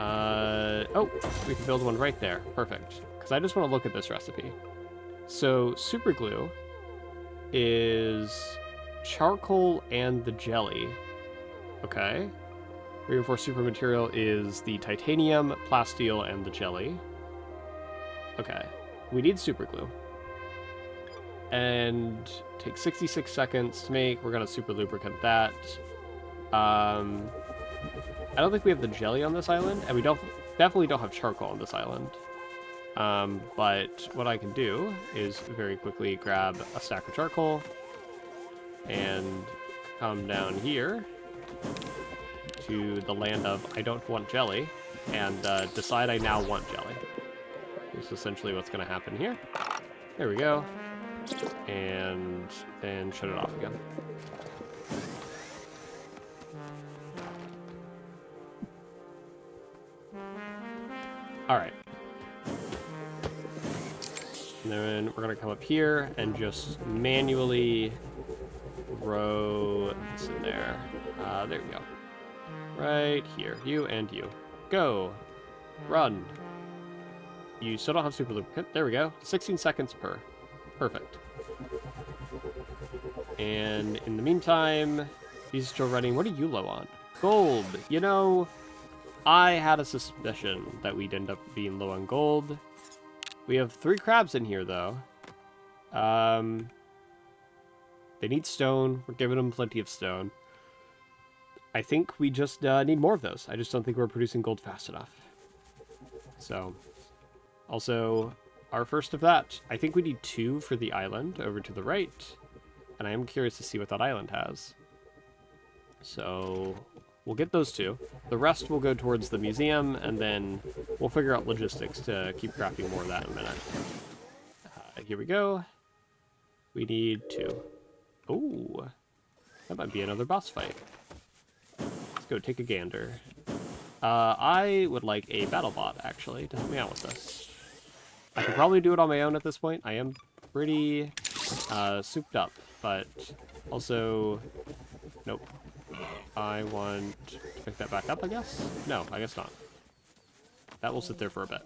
Oh, we can build one right there. Perfect. Because I just want to look at this recipe. So super glue is charcoal and the jelly. Okay. Reinforced super material is the titanium, plasteel, and the jelly. Okay. We need super glue. And takes 66 seconds to make. We're going to super lubricant that. I don't think we have the jelly on this island, and we definitely don't have charcoal on this island. But what I can do is very quickly grab a stack of charcoal and come down here to the land of I don't want jelly and decide I now want jelly. This is essentially what's going to happen here. There we go. And then shut it off again. Alright. And then we're going to come up here and just manually row this in there. There we go. Right here. You and you. Go. Run. You still don't have super lubricant. There we go. 16 seconds per. Perfect. And in the meantime, these are still running. What are you low on? Gold. You know, I had a suspicion that we'd end up being low on gold. We have 3 crabs in here, though. They need stone. We're giving them plenty of stone. I think we just need more of those. I just don't think we're producing gold fast enough. So, also, our first of that. I think we need 2 for the island over to the right. And I am curious to see what that island has. So, we'll get those 2. The rest will go towards the museum, and then we'll figure out logistics to keep crafting more of that in a minute. Here we go. We need 2. Oh, that might be another boss fight. Let's go take a gander. I would like a battle bot, actually, to help me out with this. I could probably do it on my own at this point. I am pretty souped up, but also... Nope. I want to pick that back up, I guess? No, I guess not. That will sit there for a bit.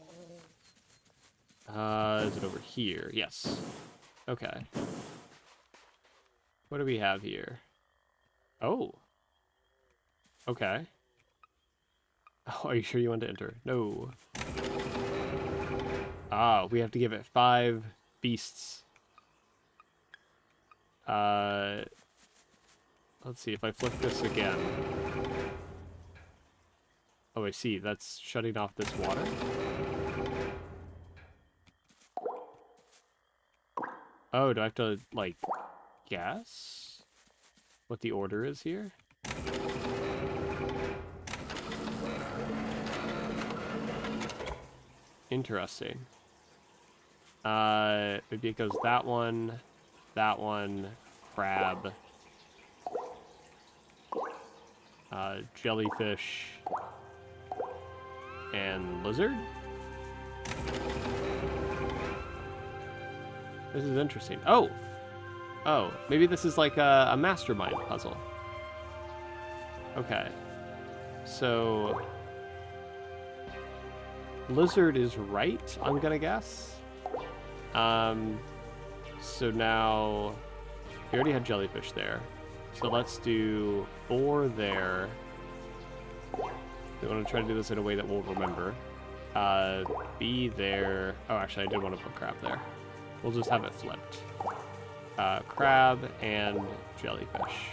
Is it over here? Yes. Okay. What do we have here? Oh. Okay. Oh, are you sure you want to enter? No. Ah, we have to give it 5 beasts. Let's see if I flip this again. Oh, I see. That's shutting off this water. Oh, do I have to, like, guess what the order is here? Interesting. Maybe it goes that one, crab, jellyfish, and lizard? This is interesting. Oh! Oh, maybe this is like a mastermind puzzle. Okay. So... lizard is right, I'm gonna guess. So now... we already had jellyfish there. So let's do boar there. We want to try to do this in a way that we'll remember. Bee there. Oh, actually, I did want to put crab there. We'll just have it flipped. Crab and jellyfish.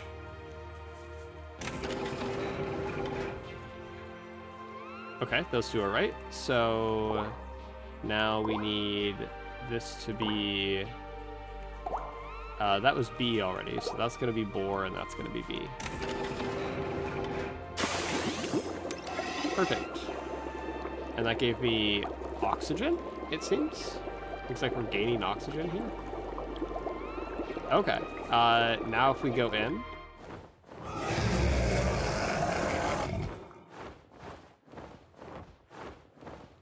Okay, those two are right. So now we need this to be... that was B already, so that's going to be boar and that's going to be B. Perfect. And that gave me oxygen, it seems. Looks like we're gaining oxygen here. Okay. Now if we go in...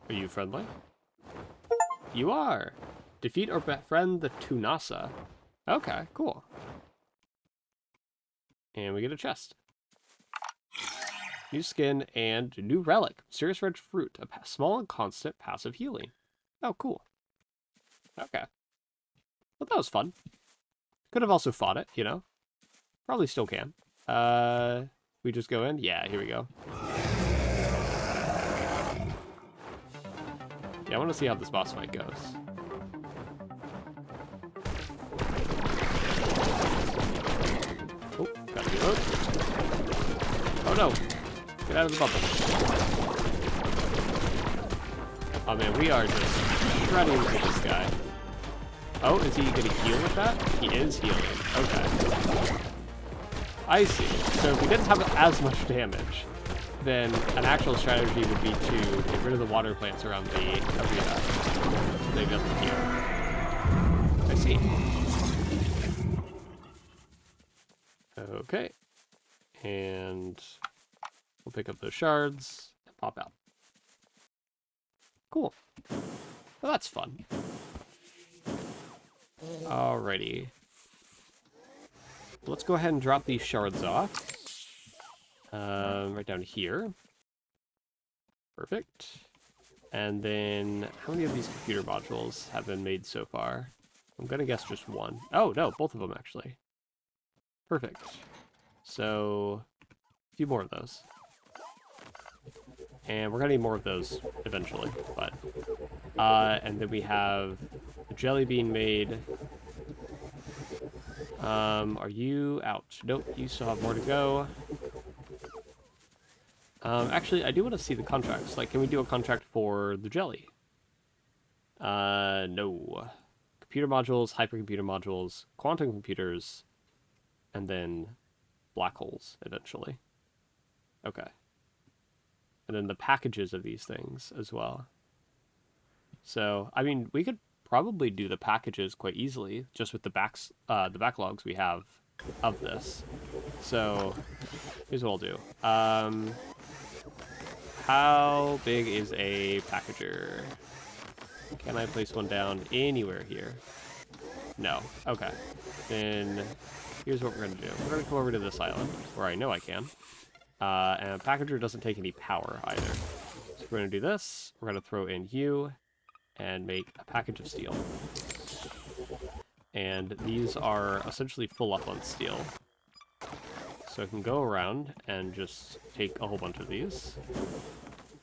Are you friendly? You are! Defeat or befriend the Tunasa. Okay, cool. And we get a chest. New skin and new relic. Mysterious red fruit. A small and constant passive healing. Oh, cool. Okay. Well, that was fun. Could have also fought it, you know? Probably still can. We just go in? Yeah, here we go. Yeah, I want to see how this boss fight goes. Oh, gotta reload. Oh no! Get out of the bubble. Oh man, we are just shredding through this guy. Oh, is he gonna heal with that? He is healing. Okay. I see. So if we didn't have as much damage, then an actual strategy would be to get rid of the water plants around the arena. So they doesn't heal. I see. Okay. And we'll pick up those shards and pop out. Cool. Well, that's fun. Alrighty. Let's go ahead and drop these shards off. Right down here. Perfect. And then, how many of these computer modules have been made so far? I'm gonna guess just one. Oh, no, both of them, actually. Perfect. So, a few more of those. And we're gonna need more of those eventually, but... and then we have the jelly bean made. Are you out? Nope, you still have more to go. Actually, I do want to see the contracts. Like, can we do a contract for the jelly? No. Computer modules, hypercomputer modules, quantum computers, and then black holes, eventually. Okay. And then the packages of these things as well. So, I mean, we could probably do the packages quite easily, just with the backlogs we have of this. So here's what I'll do. How big is a packager? Can I place one down anywhere here? No. Okay. Then here's what we're going to do. We're going to come over to this island, where I know I can. And a packager doesn't take any power either. So we're going to do this. We're going to throw in you and make a package of steel. And these are essentially full up on steel. So I can go around and just take a whole bunch of these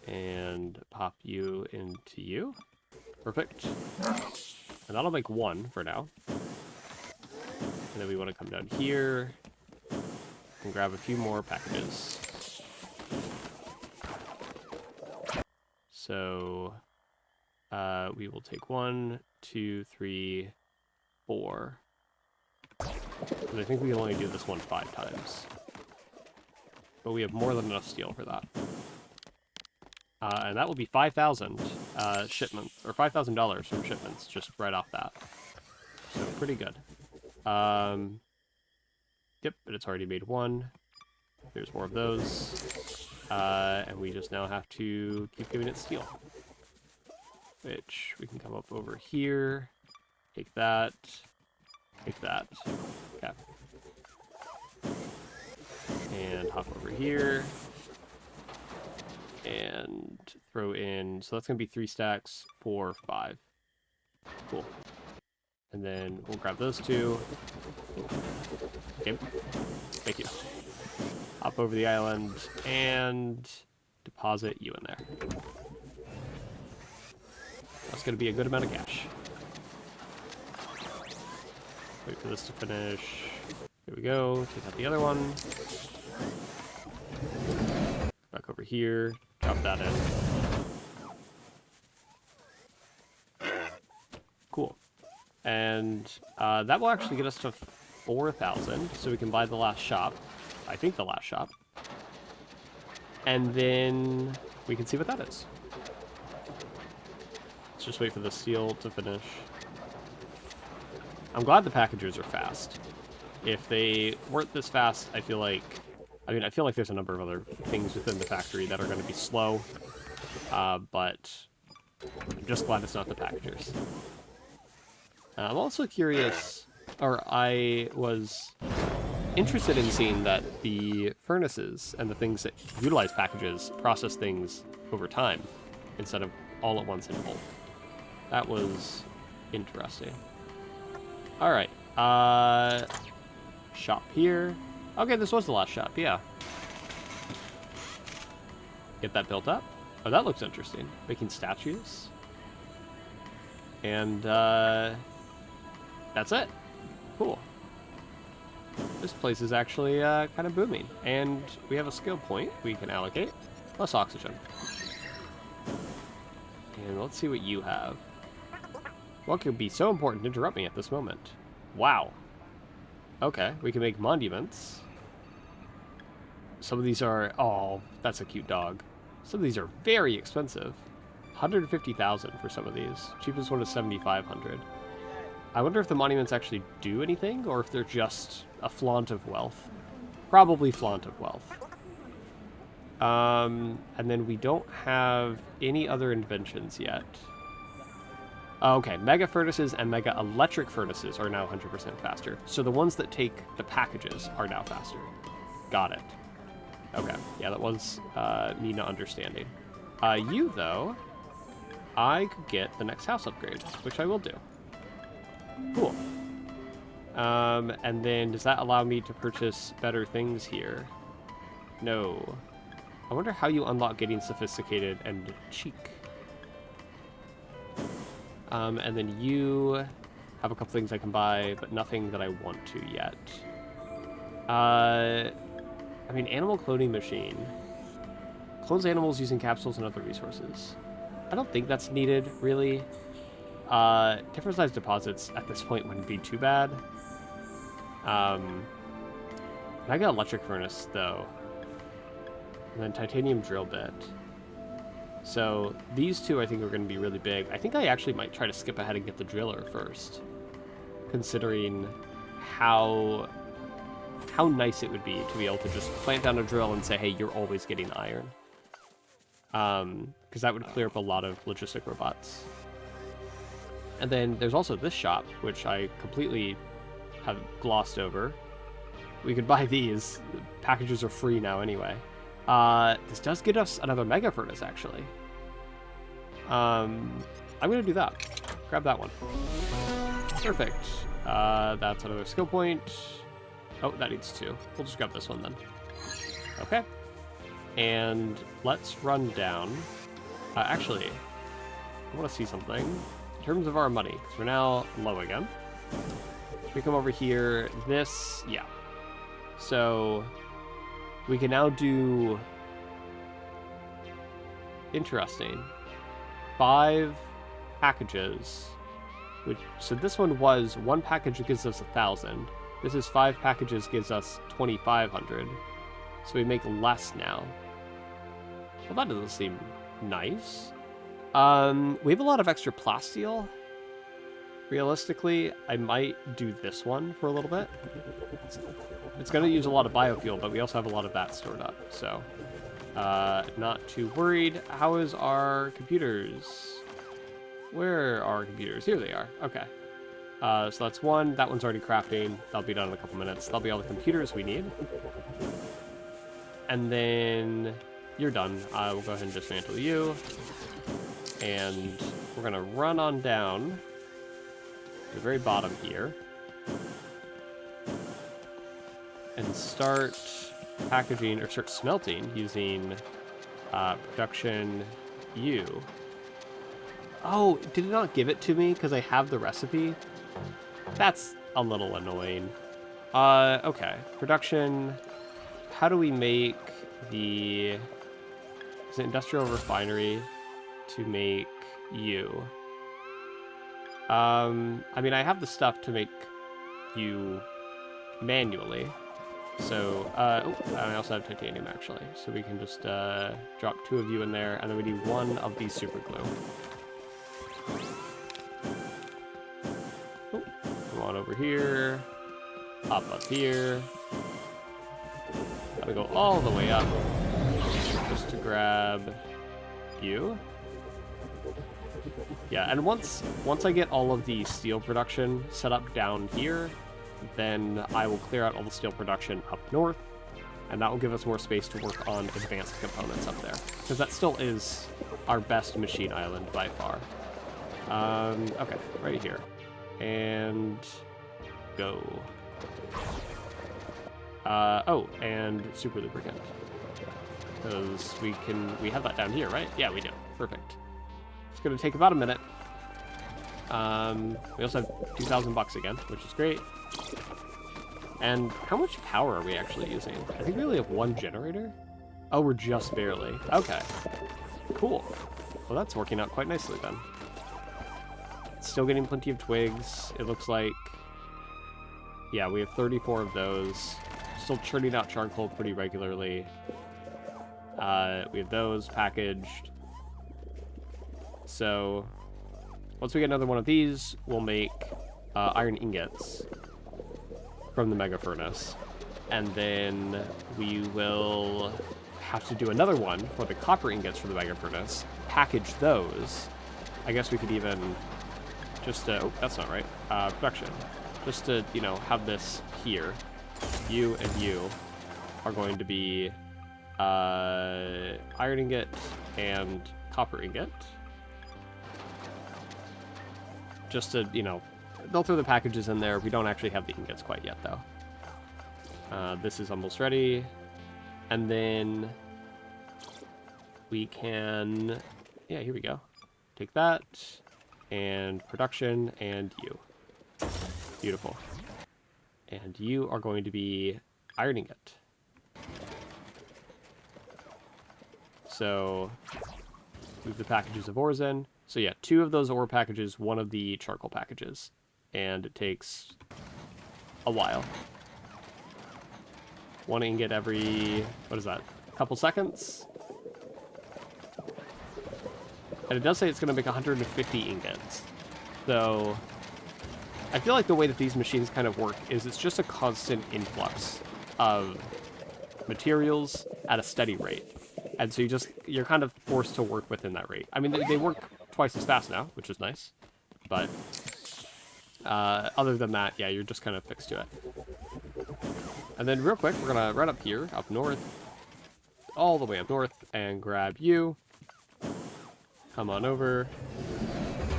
and pop you into you. Perfect. And that'll make one for now. And then we want to come down here and grab a few more packages. So we will take 1, 2, 3, 4. And I think we can only do this one 5 times. But we have more than enough steel for that. And that will be 5,000 shipments, or $5,000 from shipments, just right off that. So pretty good. Yep, but it's already made 1. There's more of those. And we just now have to keep giving it steel. Which we can come up over here, take that, take that. Okay. And hop over here. And throw in, so that's going to be 3 stacks, 4, 5. Cool. And then we'll grab those 2. Okay. Thank you. Hop over the island and deposit you in there. That's going to be a good amount of cash. Wait for this to finish. There we go. Take out the other one. Back over here. Drop that in. Cool. And that will actually get us to 4,000, so we can buy the last shop. I think the last shop. And then we can see what that is. Let's just wait for the steel to finish. I'm glad the packagers are fast. If they weren't this fast, I feel like there's a number of other things within the factory that are going to be slow, but I'm just glad it's not the packagers. I'm also curious, or I was interested in seeing that the furnaces and the things that utilize packages process things over time instead of all at once in bulk. That was interesting. All right, shop here. Okay, this was the last shop, yeah. Get that built up. Oh, that looks interesting. Making statues. And, that's it. Cool. This place is actually, kind of booming. And we have a skill point we can allocate. Plus oxygen. And let's see what you have. What could be so important to interrupt me at this moment? Wow. Okay, we can make monuments. Some of these are... Oh, that's a cute dog. Some of these are very expensive. 150,000 for some of these. Cheapest one is 7,500. I wonder if the monuments actually do anything, or if they're just a flaunt of wealth. Probably flaunt of wealth. And then we don't have any other inventions yet. Okay, mega furnaces and mega electric furnaces are now 100% faster. So the ones that take the packages are now faster. Got it. Okay, yeah, that was me not understanding. You, though, I could get the next house upgrade, which I will do. Cool. And then does that allow me to purchase better things here? No. I wonder how you unlock getting sophisticated and cheek. And then you have a couple things I can buy, but nothing that I want to yet. I mean, animal cloning machine. Clones animals using capsules and other resources. I don't think that's needed, really. Different size deposits at this point wouldn't be too bad. Mega electric furnace, though. And then titanium drill bit. So these two I think are going to be really big. I think I actually might try to skip ahead and get the driller first, considering how how nice it would be to be able to just plant down a drill and say, hey, you're always getting iron. Because that would clear up a lot of logistic robots. And then there's also this shop, which I completely have glossed over. We could buy these. Packages are free now anyway. This does get us another mega furnace, actually. I'm going to do that. Grab that one. Perfect. That's another skill point. Oh, that needs 2. We'll just grab this one then. Okay. And let's run down. Actually, I want to see something. In terms of our money, because we're now low again. We come over here. This, yeah. So we can now do... Interesting. 5 packages. So this one was 1 package gives us 1,000. This is 5 packages gives us 2,500. So we make less now. Well, that doesn't seem nice. We have a lot of extra plasteel. Realistically, I might do this one for a little bit. It's going to use a lot of biofuel, but we also have a lot of that stored up. So, not too worried. How is our computers? Where are our computers? Here they are. Okay. So that's 1. That one's already crafting. That'll be done in a couple minutes. That'll be all the computers we need. And then you're done. I will go ahead and dismantle you. And we're going to run on down to the very bottom here. And start packaging, or start smelting using production U. Oh, did it not give it to me because I have the recipe? That's a little annoying. Okay. Production. How do we make the... Is it industrial refinery to make U? I mean, I have the stuff to make U manually. So, I also have titanium, actually. So we can just drop 2 of you in there, and then we need 1 of these super glue. Oh, come on over here. Up here. Gotta go all the way up just to grab you. Yeah, and once I get all of the steel production set up down here, then I will clear out all the steel production up north, and that will give us more space to work on advanced components up there, because that still is our best machine island by far. Okay, right here. And go. Oh, and super lubricant. Because we have that down here, right? Yeah, we do. Perfect. It's going to take about a minute. We also have 2,000 bucks again, which is great. And how much power are we actually using? I think we only have 1 generator. Oh, we're just barely. Okay. Cool. Well, that's working out quite nicely then. Still getting plenty of twigs, it looks like. Yeah, we have 34 of those. Still churning out charcoal pretty regularly. We have those packaged. So, once we get another one of these, we'll make iron ingots from the mega furnace. And then we will have to do another one for the copper ingots from the mega furnace. Package those. I guess we could even just, oh, that's not right. Production. Just to, you know, have this here. You and you are going to be iron ingot and copper ingot. Just to, you know, they'll throw the packages in there. We don't actually have the ingots quite yet, though. This is almost ready. And then we can, yeah, here we go. Take that, and production, and you. Beautiful. And you are going to be iron ingot. So, move the packages of ores in. So yeah, 2 of those ore packages, 1 of the charcoal packages. And it takes a while. 1 ingot every, what is that, a couple seconds? And it does say it's going to make 150 ingots. So I feel like the way that these machines kind of work is it's just a constant influx of materials at a steady rate. And so you're kind of forced to work within that rate. I mean, they work twice as fast now, which is nice. But other than that, yeah, you're just kind of fixed to it. And then real quick, we're going to run up here, up north, all the way up north, and grab you. Come on over.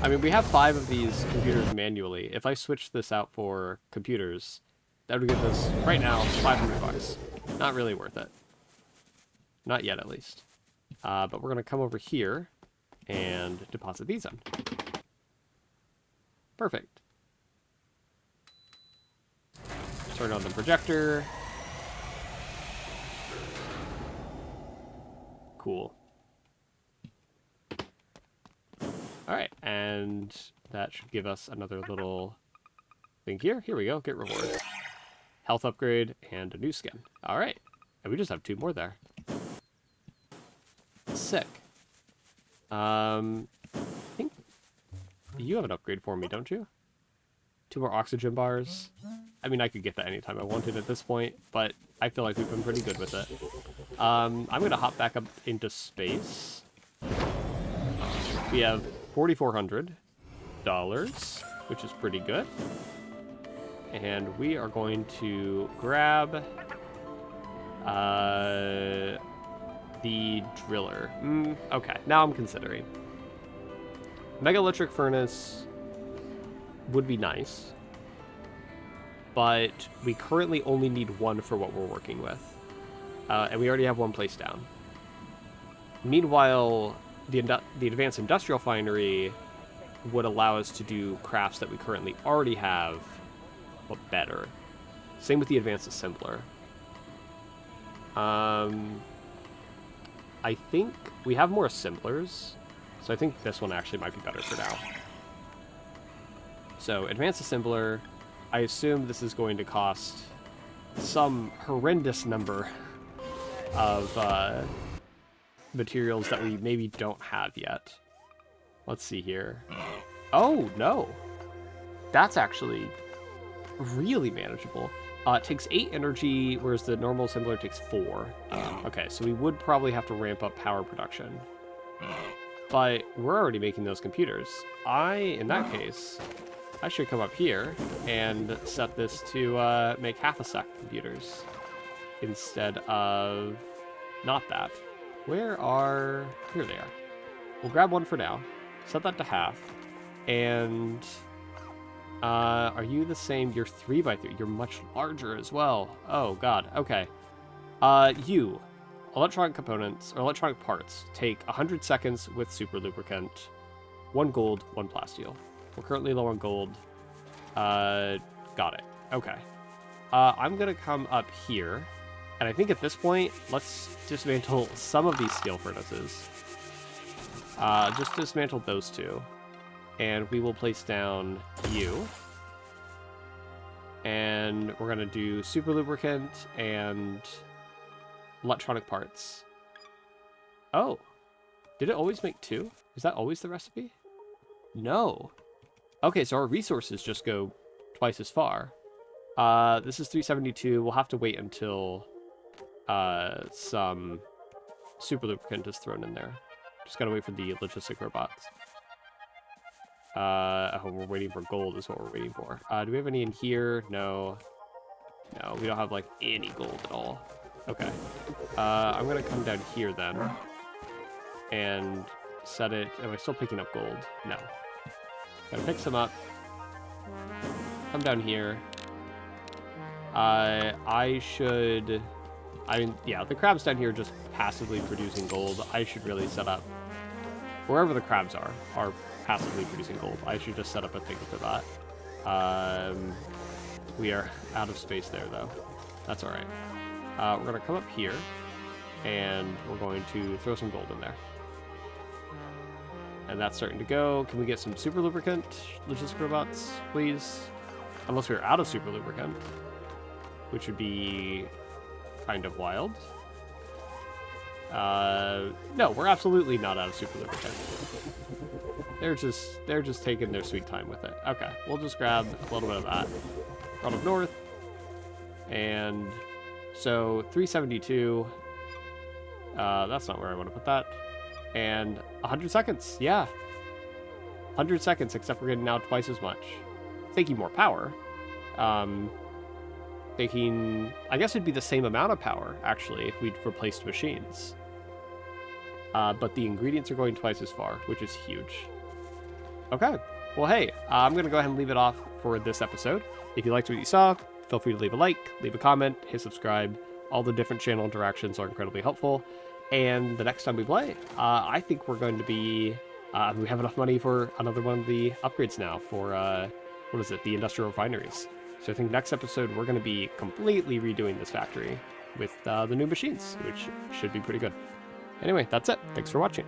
I mean, we have 5 of these computers manually. If I switch this out for computers, that would give us, right now, $500. Not really worth it. Not yet, at least. But we're going to come over here and deposit these in. Perfect. Turn on the projector. Cool. Alright, and that should give us another little thing here. Here we go, get rewards. Health upgrade and a new skin. Alright, and we just have 2 more there. Sick. I think you have an upgrade for me, don't you? 2 more oxygen bars. I mean, I could get that anytime I wanted at this point, but I feel like we've been pretty good with it. I'm going to hop back up into space. We have $4,400, which is pretty good. And we are going to grab the driller. Okay, now I'm considering. Mega electric furnace would be nice, but we currently only need 1 for what we're working with. And we already have 1 placed down. Meanwhile, the advanced industrial finery would allow us to do crafts that we currently already have, but better. Same with the advanced assembler. I think we have more assemblers, so I think this one actually might be better for now. So, advanced assembler, I assume this is going to cost some horrendous number of materials that we maybe don't have yet. Let's see here. Oh, no. That's actually really manageable. It takes 8 energy, whereas the normal assembler takes 4. Okay, so we would probably have to ramp up power production. But we're already making those computers. In that case, I should come up here and set this to make half a stack computers instead of not that. Where are... Here they are. We'll grab 1 for now, set that to half, and... are you the same? You're 3x3. You're much larger as well. Oh, God. Okay. You. Electronic components, or electronic parts, take 100 seconds with super lubricant. 1 gold, 1 plasteel. We're currently low on gold. Got it. Okay. I'm going to come up here. And I think at this point, let's dismantle some of these steel furnaces. Just dismantle those 2. And we will place down you. And we're going to do super lubricant and electronic parts. Oh. Did it always make 2? Is that always the recipe? No. Okay, so our resources just go twice as far. This is 372. We'll have to wait until some super lubricant is thrown in there. Just gotta wait for the logistic robots. Oh, we're waiting for gold is what we're waiting for. Do we have any in here? No. No, we don't have, like, any gold at all. Okay. I'm gonna come down here, then. And set it... Am I still picking up gold? No. Gotta pick some up. Come down here. I should... I mean, yeah, the crabs down here are just passively producing gold. I should really set up... Wherever the crabs are passively producing gold. I should just set up a thing for that. We are out of space there, though. That's alright. We're going to come up here, and we're going to throw some gold in there. And that's starting to go. Can we get some super lubricant logistic robots, please? Unless we're out of super lubricant, which would be kind of wild. No, we're absolutely not out of super lubricant. They're just taking their sweet time with it. Okay, we'll just grab a little bit of that. Run up north, and So 372. That's not where I want to put that. And 100 seconds. Yeah. 100 seconds, except we're getting now twice as much. Taking more power. Taking... I guess it'd be the same amount of power, actually, if we'd replaced machines. But the ingredients are going twice as far, which is huge. Okay. Well, hey, I'm going to go ahead and leave it off for this episode. If you liked what you saw, feel free to leave a like, leave a comment, hit subscribe. All the different channel interactions are incredibly helpful. And the next time we play, I think we're going to be... we have enough money for another one of the upgrades now for, what is it, the industrial refineries. So I think next episode we're going to be completely redoing this factory with the new machines, which should be pretty good. Anyway, that's it. Thanks for watching.